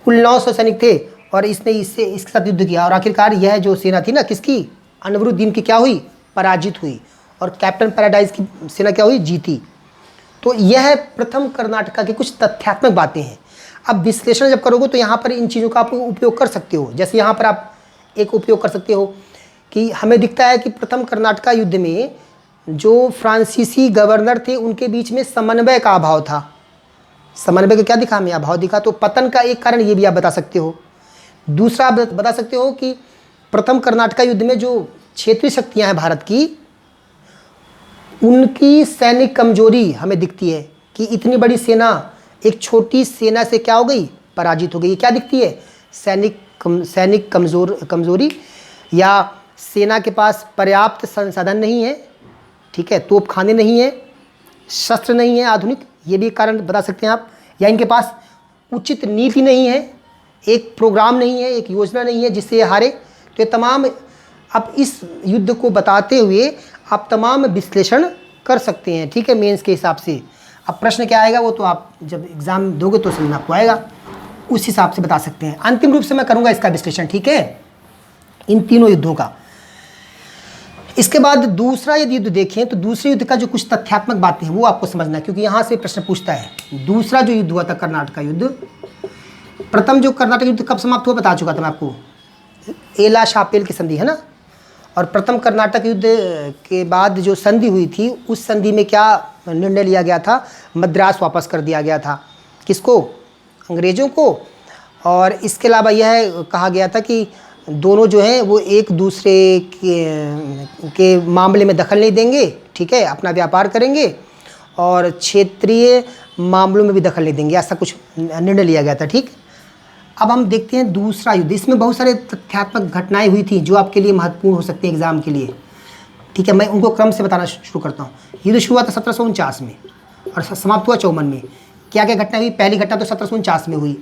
कुल 900 सैनिक थे। और इसने इसके साथ युद्ध किया और आखिरकार यह जो सेना थी ना, किसकी, अनवरुद्दीन की क्या हुई, पराजित हुई, और कैप्टन पैराडाइज की सेना क्या हुई, जीती। तो यह प्रथम कर्नाटका की कुछ तथ्यात्मक बातें हैं। अब विश्लेषण जब करोगे तो यहाँ पर इन चीज़ों का आप उपयोग कर सकते हो। जैसे यहाँ पर आप एक उपयोग कर सकते हो कि हमें दिखता है कि प्रथम कर्नाटका युद्ध में जो फ्रांसीसी गवर्नर थे उनके बीच में समन्वय का अभाव था। समन्वय का क्या दिखा हमें, अभाव दिखा। तो पतन का एक कारण ये भी आप बता सकते हो। दूसरा आप बता सकते हो कि प्रथम कर्नाटका युद्ध में जो क्षेत्रीय शक्तियाँ हैं भारत की, उनकी सैनिक कमजोरी हमें दिखती है कि इतनी बड़ी सेना एक छोटी सेना से क्या हो गई, पराजित हो गई। क्या दिखती है, सैनिक कमजोरी, या सेना के पास पर्याप्त संसाधन नहीं है, ठीक है, तोपखाने नहीं है, शस्त्र नहीं है आधुनिक, ये भी कारण बता सकते हैं आप। या इनके पास उचित नीति नहीं है, एक प्रोग्राम नहीं है, एक योजना नहीं है जिससे ये हारे। तो ये तमाम, अब इस युद्ध को बताते हुए आप तमाम विश्लेषण कर सकते हैं। ठीक है, मेंस के हिसाब से। अब प्रश्न क्या आएगा वो तो आप जब एग्ज़ाम दोगे तो समझ आपको आएगा, उस हिसाब से बता सकते हैं। अंतिम रूप से मैं करूँगा इसका विश्लेषण, ठीक है, इन तीनों युद्धों का। इसके बाद दूसरा यदि युद्ध देखें तो दूसरे युद्ध का जो कुछ तथ्यात्मक बातें हैं वो आपको समझना है, क्योंकि यहाँ से प्रश्न पूछता है। दूसरा जो युद्ध हुआ था कर्नाटका युद्ध, प्रथम जो कर्नाटक युद्ध कब समाप्त हुआ बता चुका था मैं आपको, एला शापेल की संधि है ना। और प्रथम कर्नाटक युद्ध के बाद जो संधि हुई थी, उस संधि में क्या निर्णय लिया गया था, मद्रास वापस कर दिया गया था। किसको, अंग्रेज़ों को। और इसके अलावा यह कहा गया था कि दोनों जो हैं वो एक दूसरे के मामले में दखल नहीं देंगे, ठीक है, अपना व्यापार करेंगे और क्षेत्रीय मामलों में भी दखल नहीं देंगे, ऐसा कुछ निर्णय लिया गया था। ठीक, अब हम देखते हैं दूसरा युद्ध। इसमें बहुत सारे तथ्यात्मक घटनाएं हुई थी जो आपके लिए महत्वपूर्ण हो सकती हैं एग्जाम के लिए। ठीक है, मैं उनको क्रम से बताना शुरू करता हूँ। युद्ध शुरू हुआ था 1749 में और समाप्त हुआ 54 में। क्या क्या घटना हुई, पहली घटना तो 1749 में हुई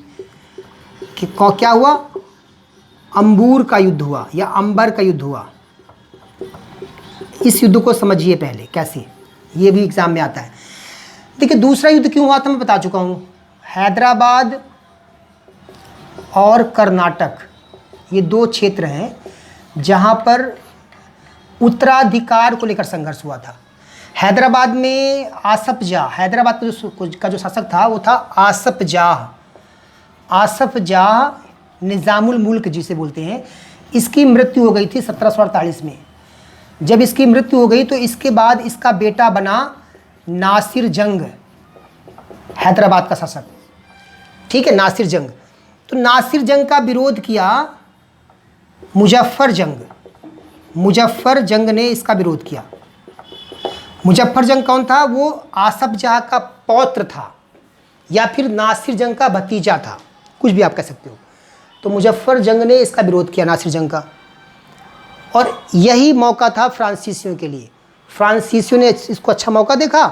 कि क्या हुआ, अंबूर का युद्ध हुआ या अंबर का युद्ध हुआ। इस युद्ध को समझिए पहले कैसे, ये भी एग्जाम में आता है। देखिए दूसरा युद्ध क्यों हुआ था मैं बता चुका हूँ। हैदराबाद और कर्नाटक ये दो क्षेत्र हैं जहाँ पर उत्तराधिकार को लेकर संघर्ष हुआ था। हैदराबाद में आसफ जाह, हैदराबाद का जो शासक था वो था आसफ जाह निज़ामुल मुल्क जिसे बोलते हैं। इसकी मृत्यु हो गई थी 1748 में। जब इसकी मृत्यु हो गई तो इसके बाद इसका बेटा बना नासिर जंग, हैदराबाद का शासक। ठीक है, नासिर जंग। तो नासिर जंग का विरोध किया मुजफ्फर जंग। मुजफ्फर जंग ने इसका विरोध किया। मुजफ्फर जंग कौन था? वो आसफ जहाँ का पौत्र था या फिर नासिर जंग का भतीजा था, कुछ भी आप कह सकते हो। तो मुजफ्फर जंग ने इसका विरोध किया, नासिर जंग का। और यही मौका था फ्रांसीसियों के लिए। फ्रांसीसियों ने इसको अच्छा मौका देखा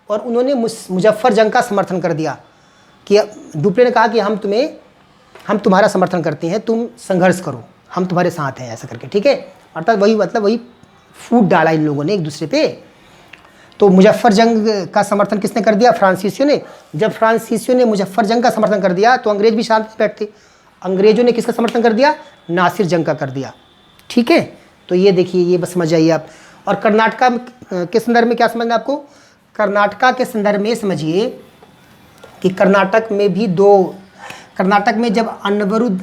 और उन्होंने मुजफ्फर जंग का समर्थन कर दिया कि डुप्ले ने कहा कि हम तुम्हारा समर्थन करते हैं, तुम संघर्ष करो, हम तुम्हारे साथ हैं, ऐसा करके। ठीक है, अर्थात वही फूट डाला इन लोगों ने एक दूसरे पे। तो मुजफ्फर जंग का समर्थन किसने कर दिया? फ्रांसीसियों ने। जब फ्रांसीसियों ने मुजफ्फर जंग का समर्थन कर दिया तो अंग्रेज भी शांत बैठते। अंग्रेजों ने किसका समर्थन कर दिया? नासिर जंग का कर दिया। ठीक है, तो ये देखिए, ये बस समझ जाइए आप। और कर्नाटका के संदर्भ में क्या समझना है आपको? कर्नाटका के संदर्भ में समझिए कि कर्नाटक में भी कर्नाटक में जब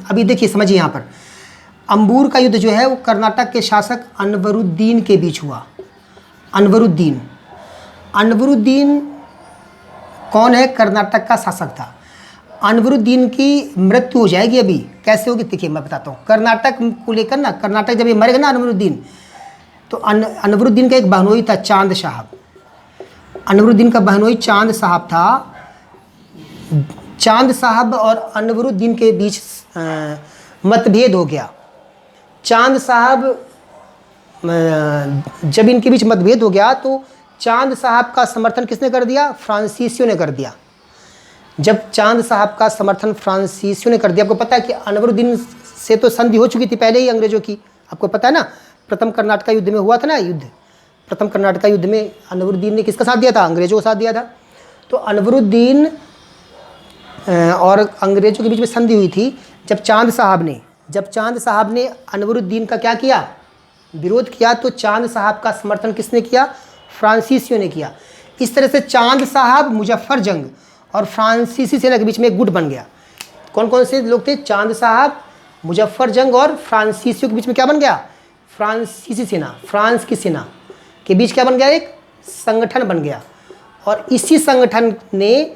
अभी देखिए, समझिए यहाँ पर अंबूर का युद्ध जो है वो कर्नाटक के शासक अनवरुद्दीन के बीच हुआ। अनवरुद्दीन कौन है? कर्नाटक का शासक था। अनवरुद्दीन की मृत्यु हो जाएगी। अभी कैसे होगी देखिए, मैं बताता हूँ। कर्नाटक को लेकर ना, कर्नाटक जब ये मरेगा ना अनवरुद्दीन, तो अनवरुद्दीन का एक बहनोई था, चांद साहब। अनवरुद्दीन का बहनोई चांद साहब था। चांद साहब और अनवरुद्दीन के बीच मतभेद हो गया। चांद साहब, जब इनके बीच मतभेद हो गया तो चांद साहब का समर्थन किसने कर दिया? फ्रांसीसियों ने कर दिया। जब चांद साहब का समर्थन फ्रांसीसियों ने कर दिया, आपको पता है कि अनवरुद्दीन से तो संधि हो चुकी थी पहले ही अंग्रेजों की, आपको पता है ना। प्रथम कर्नाटका युद्ध में हुआ था ना युद्ध, प्रथम कर्नाटका युद्ध में अनवरुद्दीन ने किसका साथ दिया था? अंग्रेजों का साथ दिया था। तो अनवरुद्दीन और अंग्रेजों के बीच में संधि हुई थी। जब चांद साहब ने अनवरुद्दीन का क्या किया? विरोध किया, तो चांद साहब का समर्थन किसने किया? फ्रांसीसियों ने किया। इस तरह से चांद साहब, मुजफ्फर जंग और फ्रांसीसी सेना के बीच में एक गुट बन गया। कौन कौन से लोग थे? चांद साहब, मुजफ्फर जंग और फ्रांसीसियों के बीच में क्या बन गया? फ्रांसीसी सेना, फ्रांस की सेना के बीच क्या बन गया? एक संगठन बन गया। और इसी संगठन ने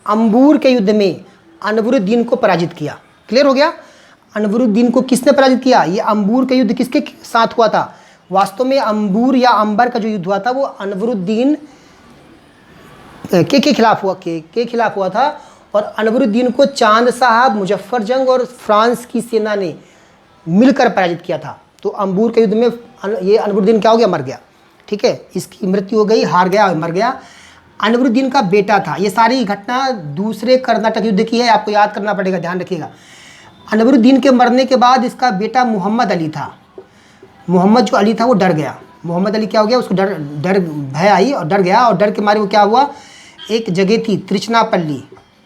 अंबूर के युद्ध में अनवरुद्दीन को पराजित किया। क्लियर हो गया? अनवरुद्दीन को किसने पराजित किया? ये अंबूर के युद्ध किसके साथ हुआ था? वास्तव में अंबूर या अंबर का जो युद्ध हुआ था वो अनवरुद्दीन के खिलाफ हुआ था। और अनवरुद्दीन को चांद साहब, मुजफ्फर जंग और फ्रांस की सेना ने मिलकर पराजित किया था। तो अंबूर के युद्ध में ये अनवरुद्दीन क्या हो गया? मर गया। ठीक है, इसकी मृत्यु हो गई, हार गया, मर गया। अनवरुद्दीन का बेटा था। ये सारी घटना दूसरे कर्नाटक युद्ध की है, आपको याद करना पड़ेगा, ध्यान रखिएगा। अनवरुद्दीन के मरने के बाद इसका बेटा मोहम्मद अली था। मोहम्मद जो अली था वो डर गया। मोहम्मद अली क्या हो गया? उसको भय आई और डर गया। और डर के मारे वो क्या हुआ? एक जगह थी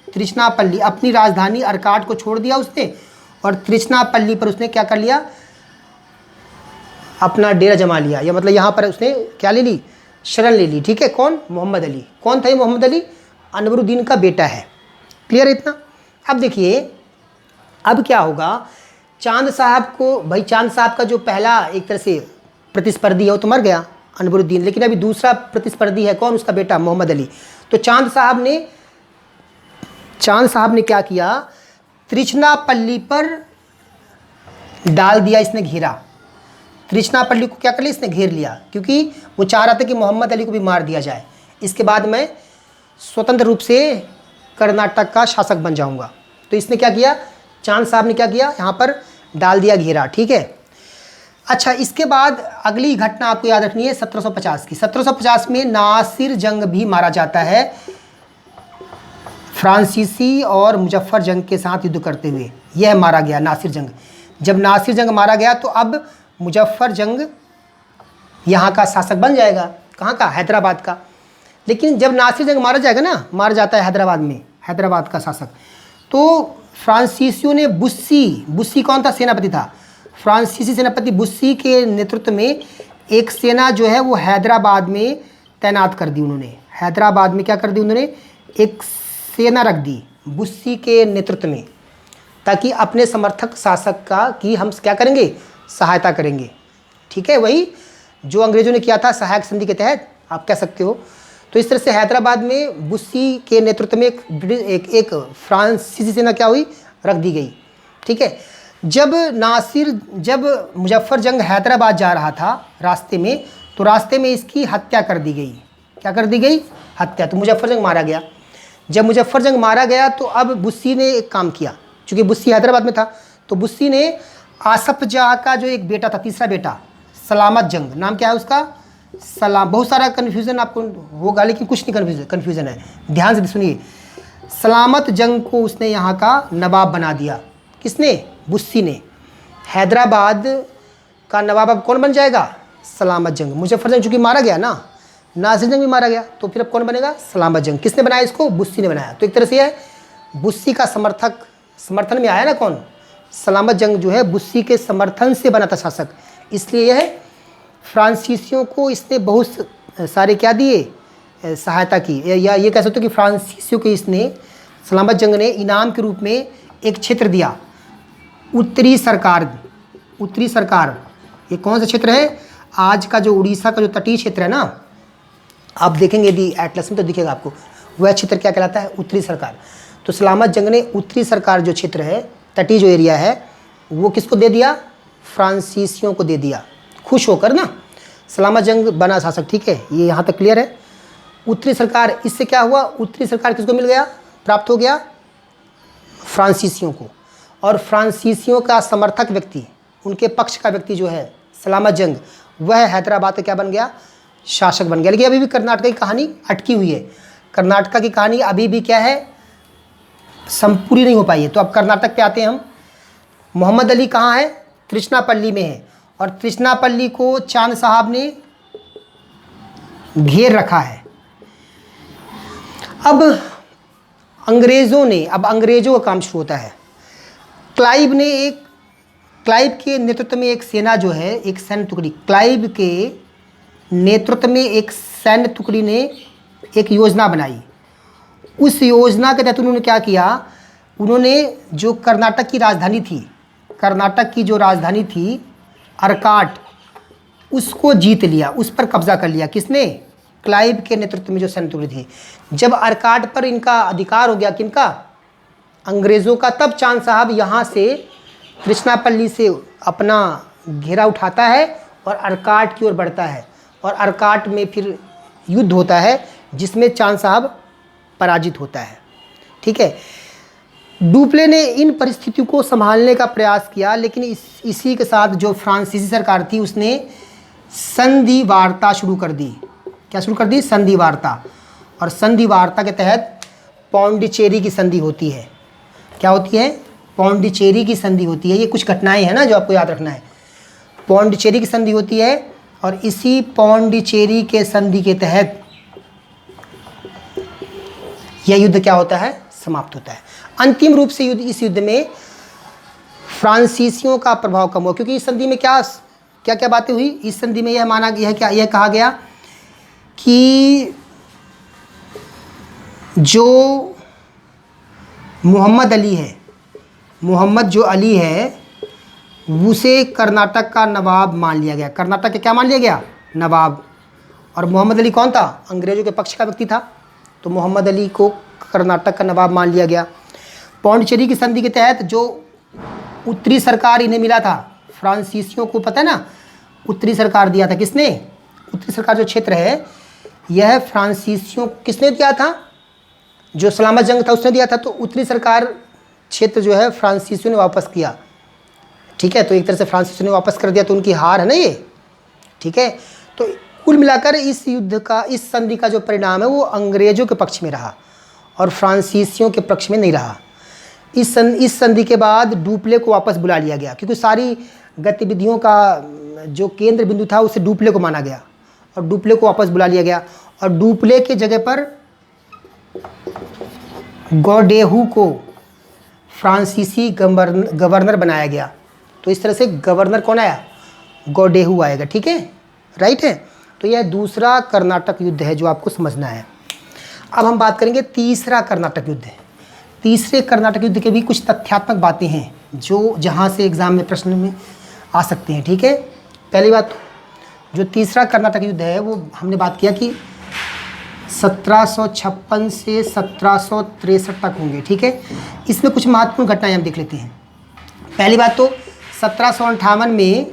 त्रिचनापल्ली, अपनी राजधानी अर्काट को छोड़ दिया उसने और त्रिचनापल्ली पर उसने क्या कर लिया? अपना डेरा जमा लिया, या मतलब यहाँ पर उसने क्या ले ली? शरण ले ली। ठीक है, कौन? मोहम्मद अली। कौन था ये मोहम्मद अली? अनवरुद्दीन का बेटा है। क्लियर है इतना? अब देखिए, अब क्या होगा? चांद साहब को, भाई चांद साहब का जो पहला एक तरह से प्रतिस्पर्धी है वो तो मर गया, अनवरुद्दीन। लेकिन अभी दूसरा प्रतिस्पर्धी है, कौन? उसका बेटा मोहम्मद अली। तो चांद साहब ने क्या किया? त्रिचनापल्ली पर डाल दिया इसने घेरा। त्रिचनापल्ली को क्या कर लिया? इसने घेर लिया, क्योंकि वो चाह रहा था कि मोहम्मद अली को भी मार दिया जाए, इसके बाद मैं स्वतंत्र रूप से कर्नाटक का शासक बन जाऊंगा। तो इसने क्या किया? चांद साहब ने क्या किया? यहाँ पर डाल दिया घेरा। ठीक है, अच्छा, इसके बाद अगली घटना आपको याद रखनी है 1750 की। 1750 में नासिर जंग भी मारा जाता है, फ्रांसीसी और मुजफ्फर जंग के साथ युद्ध करते हुए यह मारा गया नासिर जंग। जब नासिर जंग मारा गया तो अब मुजफ्फर जंग यहाँ का शासक बन जाएगा। कहाँ का? हैदराबाद का। लेकिन जब नासिर जंग मारा जाएगा ना, मारा जाता है हैदराबाद में, हैदराबाद का शासक, तो फ्रांसीसियों ने बुस्सी कौन था? सेनापति था। फ्रांसीसी सेनापति बुस्सी के नेतृत्व में एक सेना जो है वो हैदराबाद में तैनात कर दी उन्होंने। हैदराबाद में क्या कर दी उन्होंने? एक सेना रख दी बुस्सी के नेतृत्व में, ताकि अपने समर्थक शासक का कि हम क्या करेंगे? सहायता करेंगे। ठीक है, वही जो अंग्रेजों ने किया था सहायक संधि के तहत, आप कह सकते हो। तो इस तरह से हैदराबाद में बुस्सी के नेतृत्व में एक फ्रांसीसी सेना क्या हुई, रख दी गई। ठीक है, जब मुजफ्फर जंग हैदराबाद जा रहा था रास्ते में, तो रास्ते में इसकी हत्या कर दी गई। क्या कर दी गई, हत्या। तो मुजफ्फर जंग मारा गया। जब मुजफ्फर जंग मारा गया तो अब बुस्सी ने एक काम किया, चूँकि बुस्सी हैदराबाद में था, तो बुस्सी ने आसफ जाह का जो एक बेटा था, तीसरा बेटा, सलामत जंग, नाम क्या है उसका, सलाम, बहुत सारा कन्फ्यूज़न आपको होगा लेकिन कुछ नहीं कन्फ्यूज़न है, ध्यान से सुनिए। सलामत जंग को उसने यहाँ का नवाब बना दिया। किसने, बुस्सी ने। हैदराबाद का नवाब अब कौन बन जाएगा, सलामत जंग। मुजफ्फर जंग चूँकि मारा गया ना, नासिर जंग भी मारा गया, तो फिर अब कौन बनेगा, सलामत जंग। किसने बनाया इसको, बुस्सी ने बनाया। तो एक तरह से है बुस्सी का समर्थन में आया ना कौन, सलामत जंग जो है बुस्सी के समर्थन से बना था शासक, इसलिए यह फ्रांसीसियों को इसने बहुत सारे क्या दिए, सहायता की, या ये कह सकते हो कि फ्रांसीसियों को इसने, सलामत जंग ने इनाम के रूप में एक क्षेत्र दिया, उत्तरी सरकार। ये कौन सा क्षेत्र है, आज का जो उड़ीसा का जो तटीय क्षेत्र है ना, आप देखेंगे यदि एटलस में तो दिखेगा आपको, वह क्षेत्र क्या कहलाता है, उत्तरी सरकार। तो सलामत जंग ने उत्तरी सरकार जो क्षेत्र है, तटीय जो एरिया है, वो किसको दे दिया, फ्रांसीसियों को दे दिया, खुश होकर ना। सलामत जंग बना शासक। ठीक है, ये यहाँ तक क्लियर है। उत्तरी सरकार, इससे क्या हुआ, उत्तरी सरकार किसको मिल गया, प्राप्त हो गया, फ्रांसीसियों को। और फ्रांसीसियों का समर्थक व्यक्ति, उनके पक्ष का व्यक्ति जो है सलामत जंग, वह हैदराबाद का क्या बन गया, शासक बन गया। लेकिन अभी भी कर्नाटक की कहानी अटकी हुई है। कर्नाटक की कहानी अभी भी क्या है, संपूर्ण नहीं हो पाई है। तो अब कर्नाटक पे आते हैं हम। मोहम्मद अली कहाँ है, त्रिचनापल्ली में है, और त्रिचनापल्ली को चांद साहब ने घेर रखा है। अब अंग्रेज़ों का काम शुरू होता है। क्लाइव के नेतृत्व में एक सेना जो है, एक सैन्य टुकड़ी, क्लाइव के नेतृत्व में एक सैन्य टुकड़ी ने एक योजना बनाई। उस योजना के तहत उन्होंने क्या किया, उन्होंने जो कर्नाटक की राजधानी थी अर्काट, उसको जीत लिया, उस पर कब्जा कर लिया। किसने, क्लाइव के नेतृत्व में जो सैन्य टुकड़ी थी। जब अर्काट पर इनका अधिकार हो गया, किनका, अंग्रेज़ों का, तब चांद साहब यहाँ से त्रिचनापल्ली से अपना घेरा उठाता है और अर्काट की ओर बढ़ता है, और अर्काट में फिर युद्ध होता है जिसमें चांद साहब पराजित होता है। ठीक है, डुप्ले ने इन परिस्थितियों को संभालने का प्रयास किया, लेकिन इसी के साथ जो फ्रांसीसी सरकार थी उसने संधि वार्ता शुरू कर दी। क्या शुरू कर दी, संधि वार्ता। और संधि वार्ता के तहत पौंडीचेरी की संधि होती है। क्या होती है, पौंडीचेरी की संधि होती है। ये कुछ घटनाएं हैं ना जो आपको याद रखना है। पौंडीचेरी की संधि होती है, और इसी पौंडीचेरी के संधि के तहत यह युद्ध क्या होता है, समाप्त होता है। अंतिम रूप से इस युद्ध में फ्रांसीसियों का प्रभाव कम हुआ, क्योंकि इस संधि में क्या क्या बातें हुई। इस संधि में यह कहा गया कि जो मोहम्मद जो अली है, उसे कर्नाटक का नवाब मान लिया गया। कर्नाटक के क्या मान लिया गया, नवाब। और मोहम्मद अली कौन था, अंग्रेज़ों के पक्ष का व्यक्ति था, तो मोहम्मद अली को कर्नाटक का नवाब मान लिया गया। पौंडीचेरी की संधि के तहत जो उत्तरी सरकार इन्हें मिला था, फ्रांसीसियों को पता है ना, उत्तरी सरकार दिया था। किसने, उत्तरी सरकार जो क्षेत्र है, यह फ्रांसीसियों किसने दिया था, जो सलामत जंग था उसने दिया था। तो उत्तरी सरकार क्षेत्र जो है फ्रांसीसियों ने वापस किया। ठीक है, तो एक तरह से फ्रांसीसियों ने वापस कर दिया, तो उनकी हार है ना ये। ठीक है, तो कुल मिलाकर इस युद्ध का, इस संधि का जो परिणाम है वो अंग्रेज़ों के पक्ष में रहा और फ्रांसीसियों के पक्ष में नहीं रहा। इस संधि के बाद डुप्ले को वापस बुला लिया गया, क्योंकि सारी गतिविधियों का जो केंद्र बिंदु था उसे डुप्ले को माना गया, और डुप्ले को वापस बुला लिया गया, और डुप्ले के जगह पर गौडेहू को फ्रांसीसी गवर्नर बनाया गया। तो इस तरह से गवर्नर कौन आया, गौडेहू आएगा। ठीक है, राइट है। तो यह दूसरा कर्नाटक युद्ध है जो आपको समझना है। अब हम बात करेंगे तीसरा कर्नाटक युद्ध। तीसरे कर्नाटक युद्ध के भी कुछ तथ्यात्मक बातें हैं जो जहाँ से एग्ज़ाम में प्रश्न में आ सकते हैं। ठीक है, पहली बात जो तीसरा कर्नाटक युद्ध है वो हमने बात किया कि 1756 से 1763 तक होंगे। ठीक है, इसमें कुछ महत्वपूर्ण घटनाएं हम देख लेते हैं। पहली बात तो 1758 में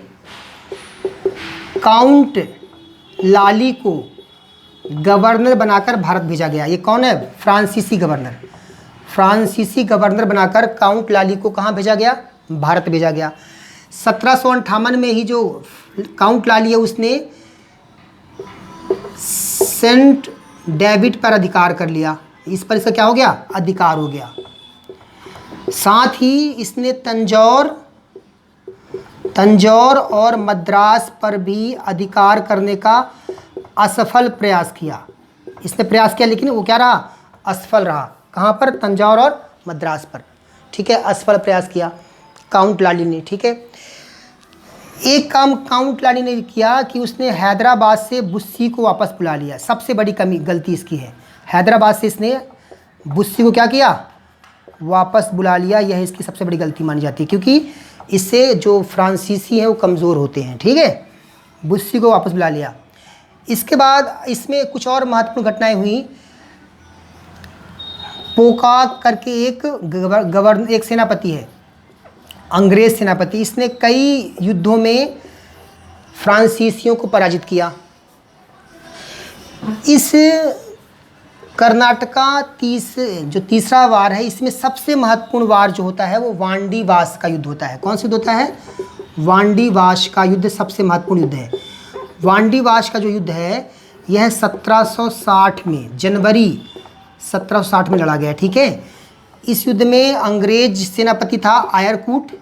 काउंट लाली को गवर्नर बनाकर भारत भेजा गया। ये कौन है? फ्रांसीसी गवर्नर। फ्रांसीसी गवर्नर बनाकर काउंट लाली को कहाँ भेजा गया? भारत भेजा गया। 1758 में ही जो काउंट लाली है उसने सेंट डेविड पर अधिकार कर लिया। इस पर इसका क्या हो गया? अधिकार हो गया। साथ ही इसने तंजौर और मद्रास पर भी अधिकार करने का असफल प्रयास किया। इसने प्रयास किया लेकिन वो क्या रहा? असफल रहा। कहाँ पर? तंजौर और मद्रास पर। ठीक है, असफल प्रयास किया काउंट लाली ने। ठीक है, एक काम काउंट लाली ने किया कि उसने हैदराबाद से बुस्सी को वापस बुला लिया। सबसे बड़ी गलती इसकी है। हैदराबाद से इसने बुस्सी को क्या किया? वापस बुला लिया। यह इसकी सबसे बड़ी गलती मानी जाती है, क्योंकि इससे जो फ्रांसीसी हैं वो कमज़ोर होते हैं। ठीक है, बुस्सी को वापस बुला लिया। इसके बाद इसमें कुछ और महत्वपूर्ण घटनाएं हुई। पोकाक करके एक सेनापति है, अंग्रेज सेनापति। इसने कई युद्धों में फ्रांसीसियों को पराजित किया। इस कर्नाटका जो तीसरा वार है, इसमें सबसे महत्वपूर्ण वार जो होता है वो वांडीवास का युद्ध होता है। कौन सा युद्ध होता है? वांडीवास का युद्ध सबसे महत्वपूर्ण युद्ध है। वांडीवास का जो युद्ध है यह 1760 में, जनवरी 1760 में लड़ा गया। ठीक है, इस युद्ध में अंग्रेज सेनापति था आयरकूट।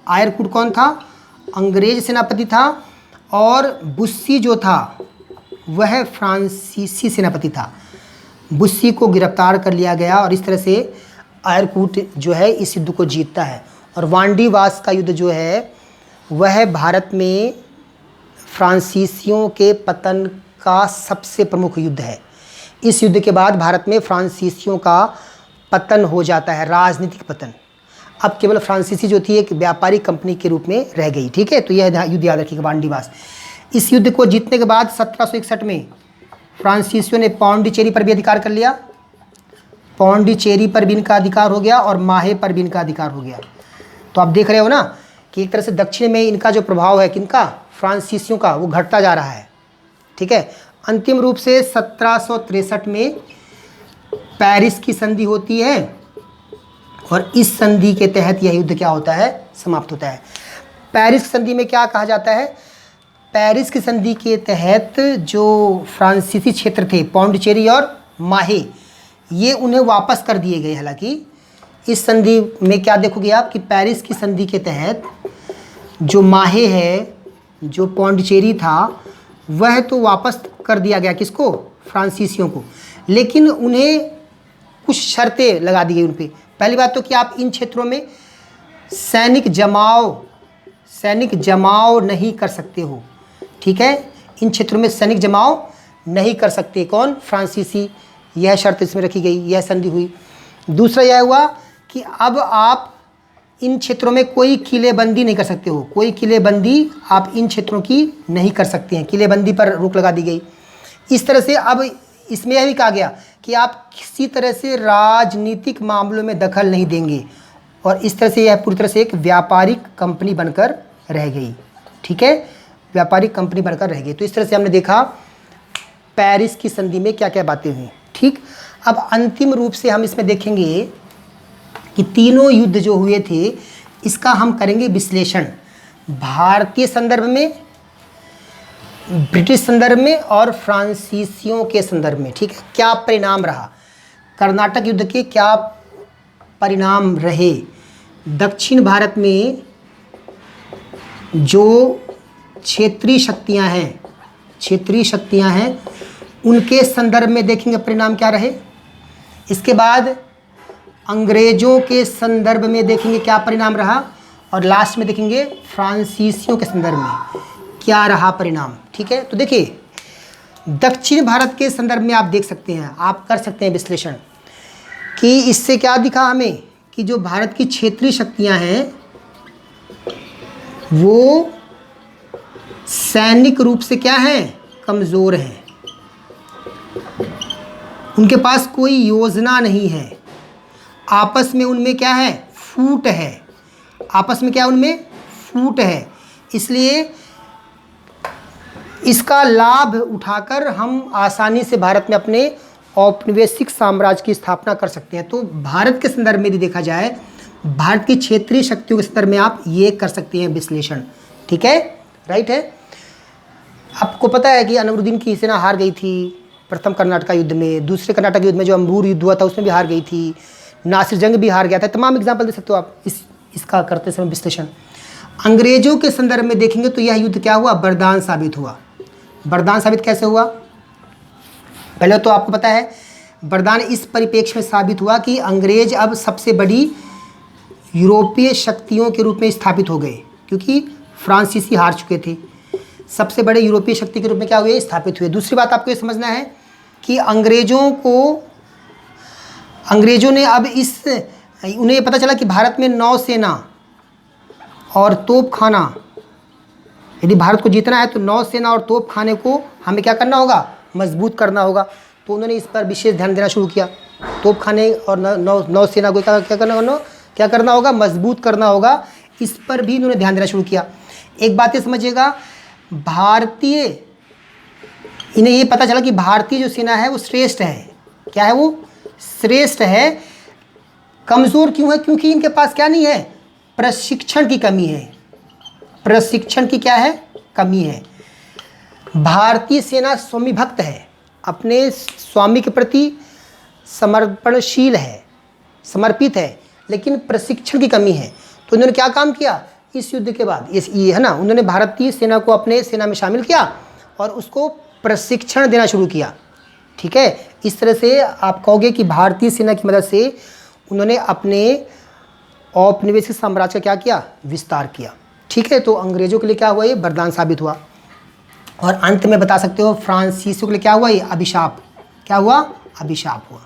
आयरकूट कौन था? अंग्रेज सेनापति था। और बुस्सी जो था वह फ्रांसीसी सेनापति था। बुस्सी को गिरफ्तार कर लिया गया और इस तरह से आयरकूट जो है इस युद्ध को जीतता है। और वांडीवास का युद्ध जो है वह भारत में फ्रांसीसियों के पतन का सबसे प्रमुख युद्ध है। इस युद्ध के बाद भारत में फ्रांसीसियों का पतन हो जाता है, राजनीतिक पतन। अब केवल फ्रांसीसी जो थी एक व्यापारिक कंपनी के रूप में रह गई। ठीक है, तो यह युद्ध याद रखिएगा, वांडीवास। इस युद्ध को जीतने के बाद 1761 में फ्रांसीसियों ने पौंडीचेरी पर भी अधिकार कर लिया। पौंडीचेरी पर भी इनका अधिकार हो गया और माहे पर भी इनका अधिकार हो गया। तो आप देख रहे हो ना कि एक तरह से दक्षिण में इनका जो प्रभाव है किनका? फ्रांसीसियों का, वो घटता जा रहा है। ठीक है, अंतिम रूप से 1763 में पेरिस की संधि होती है और इस संधि के तहत यह युद्ध क्या होता है? समाप्त होता है। पेरिस संधि में क्या कहा जाता है? पेरिस की संधि के तहत जो फ्रांसीसी क्षेत्र थे, पौंडीचेरी और माहे, ये उन्हें वापस कर दिए गए। हालांकि इस संधि में क्या देखोगे आप कि पेरिस की संधि के तहत जो माहे है, जो पौंडीचेरी था, वह तो वापस कर दिया गया। किसको? फ्रांसीसियों को। लेकिन उन्हें कुछ शर्तें लगा दी गई उन पर। पहली बात तो कि आप इन क्षेत्रों में सैनिक जमाव नहीं कर सकते हो। ठीक है, इन क्षेत्रों में सैनिक जमाव नहीं कर सकते। कौन? फ्रांसीसी। यह शर्त इसमें रखी गई, यह संधि हुई। दूसरा यह हुआ कि अब आप इन क्षेत्रों में कोई किलेबंदी नहीं कर सकते हो। कोई किलेबंदी आप इन क्षेत्रों की नहीं कर सकते हैं। किलेबंदी पर रोक लगा दी गई। इस तरह से अब इसमें यह भी कहा गया कि आप किसी तरह से राजनीतिक मामलों में दखल नहीं देंगे। और इस तरह से यह पूरी तरह से एक व्यापारिक कंपनी बनकर रह गई। ठीक है, व्यापारिक कंपनी बनकर रह गई। तो इस तरह से हमने देखा पेरिस की संधि में क्या क्या बातें हुई। ठीक, अब अंतिम रूप से हम इसमें देखेंगे कि तीनों युद्ध जो हुए थे इसका हम करेंगे विश्लेषण, भारतीय संदर्भ में, ब्रिटिश संदर्भ में और फ्रांसीसियों के संदर्भ में। ठीक है, क्या परिणाम रहा, कर्नाटक युद्ध के क्या परिणाम रहे, दक्षिण भारत में जो क्षेत्रीय शक्तियां हैं उनके संदर्भ में देखेंगे परिणाम क्या रहे। इसके बाद अंग्रेज़ों के संदर्भ में देखेंगे क्या परिणाम रहा। और लास्ट में देखेंगे फ्रांसीसियों के संदर्भ में क्या रहा परिणाम। ठीक है, तो देखिए दक्षिण भारत के संदर्भ में आप देख सकते हैं, आप कर सकते हैं विश्लेषण कि इससे क्या दिखा हमें कि जो भारत की क्षेत्रीय शक्तियां हैं वो सैनिक रूप से क्या हैं, कमज़ोर हैं। उनके पास कोई योजना नहीं है। आपस में उनमें क्या है, फूट है। आपस में क्या उनमें फूट है। इसलिए इसका लाभ उठाकर हम आसानी से भारत में अपने औपनिवेशिक साम्राज्य की स्थापना कर सकते हैं। तो भारत के संदर्भ में यदि देखा जाए, भारत की क्षेत्रीय शक्तियों के संदर्भ में आप ये कर सकते हैं विश्लेषण। ठीक है, राइट है। आपको पता है कि अनवरुद्दीन की सेना हार गई थी प्रथम कर्नाटक युद्ध में, दूसरे कर्नाटक युद्ध में जो अंबूर युद्ध हुआ था उसमें भी हार गई थी, नासिर जंग भी हार गया था। तमाम एग्जाम्पल दे सकते हो आप इसका करते समय विश्लेषण। अंग्रेजों के संदर्भ में देखेंगे तो यह युद्ध क्या हुआ, वरदान साबित हुआ। वरदान साबित कैसे हुआ, पहले तो आपको पता है वरदान इस परिप्रेक्ष्य में साबित हुआ कि अंग्रेज अब सबसे बड़ी यूरोपीय शक्तियों के रूप में स्थापित हो गए, क्योंकि फ्रांसीसी हार चुके थे। सबसे बड़े यूरोपीय शक्ति के रूप में क्या हुए, स्थापित हुए। दूसरी बात आपको ये समझना है कि अंग्रेजों ने अब उन्हें पता चला कि भारत में नौसेना और तोपखाना, यदि भारत को जीतना है तो नौसेना और तोपखाने को हमें क्या करना होगा, मजबूत करना होगा। तो उन्होंने इस पर विशेष ध्यान देना शुरू किया। तोपखाने और नौसेना को क्या करना होगा, मजबूत करना होगा। इस पर भी उन्होंने ध्यान देना शुरू किया। एक बात ये समझिएगा, इन्हें ये पता चला कि भारतीय जो सेना है वो श्रेष्ठ है। क्या है वो, श्रेष्ठ है। कमज़ोर क्यों है, क्योंकि इनके पास क्या नहीं है, प्रशिक्षण की कमी है। प्रशिक्षण की क्या है, कमी है। भारतीय सेना स्वामी भक्त है, अपने स्वामी के प्रति समर्पणशील है, समर्पित है, लेकिन प्रशिक्षण की कमी है। तो इन्होंने क्या काम किया इस युद्ध के बाद, ये है ना, उन्होंने भारतीय सेना को अपने सेना में शामिल किया और उसको प्रशिक्षण देना शुरू किया। ठीक है, इस तरह से आप कहोगे कि भारतीय सेना की मदद से उन्होंने अपने औपनिवेशिक साम्राज्य का क्या किया, विस्तार किया। ठीक है, तो अंग्रेजों के लिए क्या हुआ, ये वरदान साबित हुआ। और अंत में बता सकते हो फ्रांसीसियों के लिए क्या हुआ, ये अभिशाप। क्या हुआ, अभिशाप हुआ।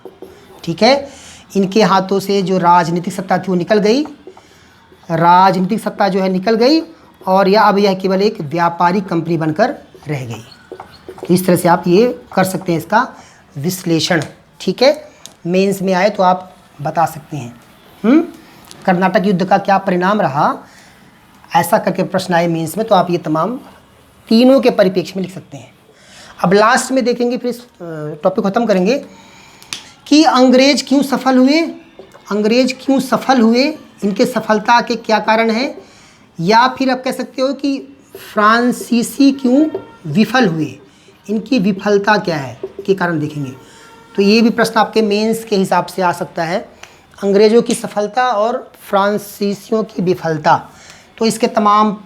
ठीक है, इनके हाथों से जो राजनीतिक सत्ता थी वो निकल गई, राजनीतिक सत्ता जो है निकल गई, और अब यह केवल एक व्यापारिक कंपनी बनकर रह गई। तो इस तरह से आप ये कर सकते हैं इसका विश्लेषण। ठीक है, मेंस में आए तो आप बता सकते हैं कर्नाटक युद्ध का क्या परिणाम रहा, ऐसा करके प्रश्न आए मेंस में, तो आप ये तमाम तीनों के परिप्रेक्ष्य में लिख सकते हैं। अब लास्ट में देखेंगे, फिर इस टॉपिक ख़त्म करेंगे कि अंग्रेज क्यों सफल हुए। अंग्रेज क्यों सफल हुए, इनके सफलता के क्या कारण हैं, या फिर आप कह सकते हो कि फ्रांसीसी क्यों विफल हुए, इनकी विफलता क्या है के कारण देखेंगे। तो ये भी प्रश्न आपके मेंस के हिसाब से आ सकता है, अंग्रेज़ों की सफलता और फ्रांसीसियों की विफलता। तो इसके तमाम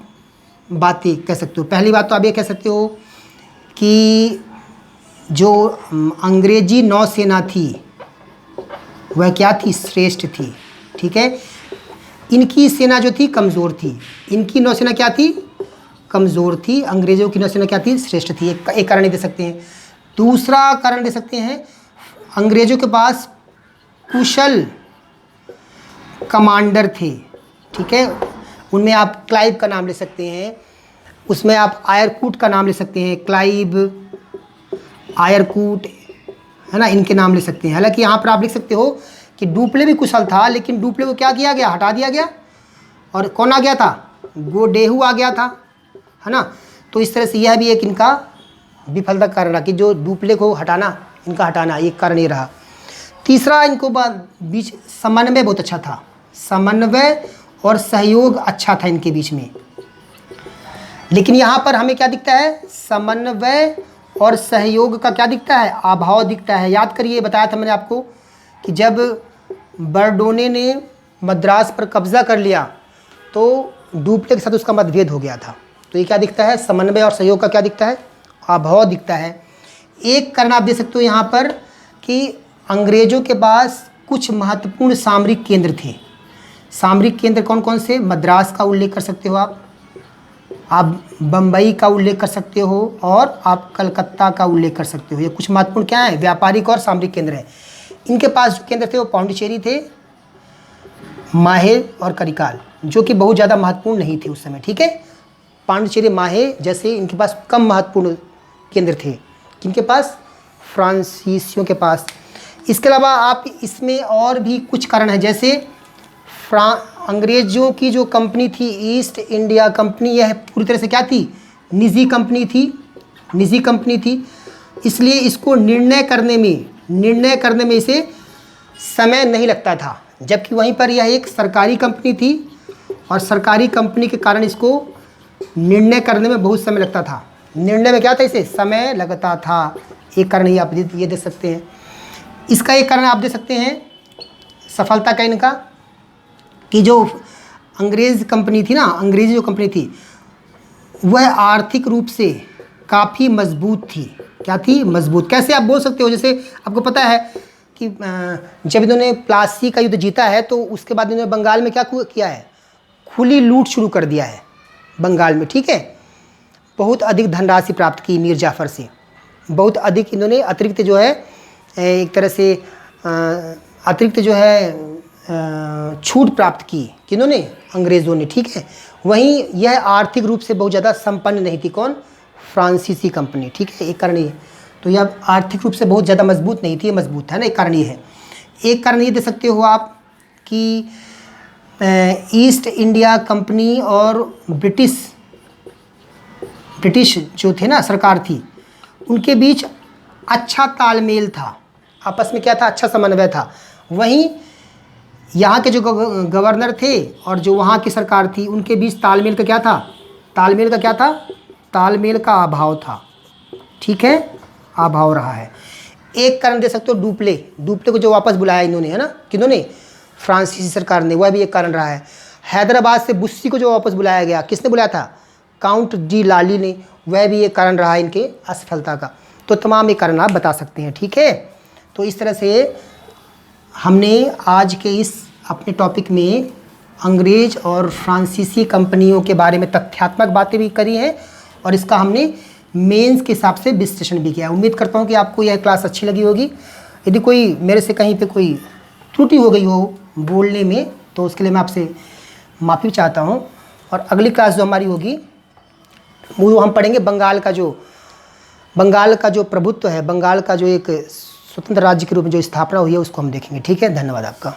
बातें कह सकते हो। पहली बात तो आप ये कह सकते हो कि जो अंग्रेजी नौसेना थी वह क्या थी, श्रेष्ठ थी। ठीक है, इनकी सेना जो थी कमज़ोर थी, इनकी नौसेना क्या थी, कमज़ोर थी। अंग्रेज़ों की नौसेना क्या थी, श्रेष्ठ थी। एक कारण दे सकते हैं। दूसरा कारण दे सकते हैं, अंग्रेज़ों के पास कुशल कमांडर थे। ठीक है, उनमें आप क्लाइव का नाम ले सकते हैं, उसमें आप आयरकूट का नाम ले सकते हैं, क्लाइव, आयरकूट, है ना, इनके नाम ले सकते हैं। हालांकि यहाँ पर आप लिख सकते हो कि डुप्ले भी कुशल था, लेकिन डुप्ले को क्या किया गया, हटा दिया गया, और कौन आ गया था, गोडेहू आ गया था, है ना। तो इस तरह से यह भी एक इनका विफलता का कारण रहा कि जो डुप्ले को हटाना, इनका हटाना, एक कारण ये रहा। तीसरा, इनको बीच समन्वय बहुत अच्छा था, समन्वय और सहयोग अच्छा था इनके बीच में। लेकिन यहाँ पर हमें क्या दिखता है, समन्वय और सहयोग का क्या दिखता है, अभाव दिखता है। याद करिए, बताया था मैंने आपको कि जब बरडोने ने मद्रास पर कब्जा कर लिया तो डुप्ले के साथ उसका मतभेद हो गया था। तो ये क्या दिखता है, समन्वय और सहयोग का क्या दिखता है, अभाव दिखता है। एक कारण आप दे सकते हो यहाँ पर कि अंग्रेज़ों के पास कुछ महत्वपूर्ण सामरिक केंद्र थे। सामरिक केंद्र कौन कौन से, मद्रास का उल्लेख कर सकते हो आप बम्बई का उल्लेख कर सकते हो, और आप कलकत्ता का उल्लेख कर सकते हो। ये कुछ महत्वपूर्ण क्या है, व्यापारिक और सामरिक केंद्र है। इनके पास जो केंद्र थे वो पौंडीचेरी थे, माहे और करिकाल, जो कि बहुत ज़्यादा महत्वपूर्ण नहीं थे उस समय। ठीक है, पांडिचेरी माहे जैसे इनके पास कम महत्वपूर्ण केंद्र थे। किनके पास? फ्रांसीसियों के पास। इसके अलावा आप इसमें और भी कुछ कारण हैं, जैसे अंग्रेज़ों की जो कंपनी थी ईस्ट इंडिया कंपनी, यह पूरी तरह से क्या थी? निजी कंपनी थी। इसलिए इसको निर्णय करने में इसे समय नहीं लगता था, जबकि वहीं पर यह एक सरकारी कंपनी थी और सरकारी कंपनी के कारण इसको निर्णय करने में बहुत समय लगता था। निर्णय में क्या था? इसे समय लगता था। एक कारण ही आप ये दे सकते हैं। इसका एक कारण आप दे सकते हैं सफलता का इनका, कि जो अंग्रेज़ कंपनी थी ना, अंग्रेज़ी जो कंपनी थी वह आर्थिक रूप से काफ़ी मजबूत थी। क्या थी? मजबूत। कैसे आप बोल सकते हो? जैसे आपको पता है कि जब इन्होंने प्लासी का युद्ध जीता है तो उसके बाद इन्होंने बंगाल में क्या किया है? खुली लूट शुरू कर दिया है बंगाल में, ठीक है। बहुत अधिक धनराशि प्राप्त की मीर जाफ़र से, बहुत अधिक इन्होंने अतिरिक्त जो है एक तरह से अतिरिक्त जो है छूट प्राप्त की। किन्होंने? अंग्रेज़ों ने, ठीक है। वहीं यह आर्थिक रूप से बहुत ज़्यादा संपन्न नहीं थी। कौन? फ्रांसीसी कंपनी, ठीक है। एक कारण ये, तो यह आर्थिक रूप से बहुत ज़्यादा मजबूत नहीं थी, मजबूत है ना, एक कारण ये है। एक कारण ये दे सकते हो आप कि ईस्ट इंडिया कंपनी और ब्रिटिश जो थे ना, सरकार थी, उनके बीच अच्छा तालमेल था, आपस में क्या था? अच्छा समन्वय था। वहीं यहाँ के जो गवर्नर थे और जो वहाँ की सरकार थी उनके बीच तालमेल का क्या था? तालमेल का अभाव था, ठीक है, अभाव रहा है। एक कारण दे सकते हो डुप्ले को जो वापस बुलाया इन्होंने, है ना, किन्होंने? फ्रांसीसी सरकार ने, वह भी एक कारण रहा है। हैदराबाद से बुस्सी को जो वापस बुलाया गया, किसने बुलाया था? काउंट डी लाली ने, वह भी एक कारण रहा है इनके असफलता का। तो तमाम एक कारण आप बता सकते हैं, ठीक है। तो इस तरह से हमने आज के इस अपने टॉपिक में अंग्रेज़ और फ्रांसीसी कंपनियों के बारे में तथ्यात्मक बातें भी करी हैं और इसका हमने मेंस के हिसाब से विश्लेषण भी किया। उम्मीद करता हूँ कि आपको यह क्लास अच्छी लगी होगी। यदि कोई मेरे से कहीं पे कोई त्रुटि हो गई हो बोलने में तो उसके लिए मैं आपसे माफ़ी चाहता हूँ। और अगली क्लास जो हमारी होगी वो हम पढ़ेंगे बंगाल का जो प्रभुत्व है, बंगाल का जो एक स्वतंत्र राज्य के रूप में जो स्थापना हुई है उसको हम देखेंगे, ठीक है। धन्यवाद आपका।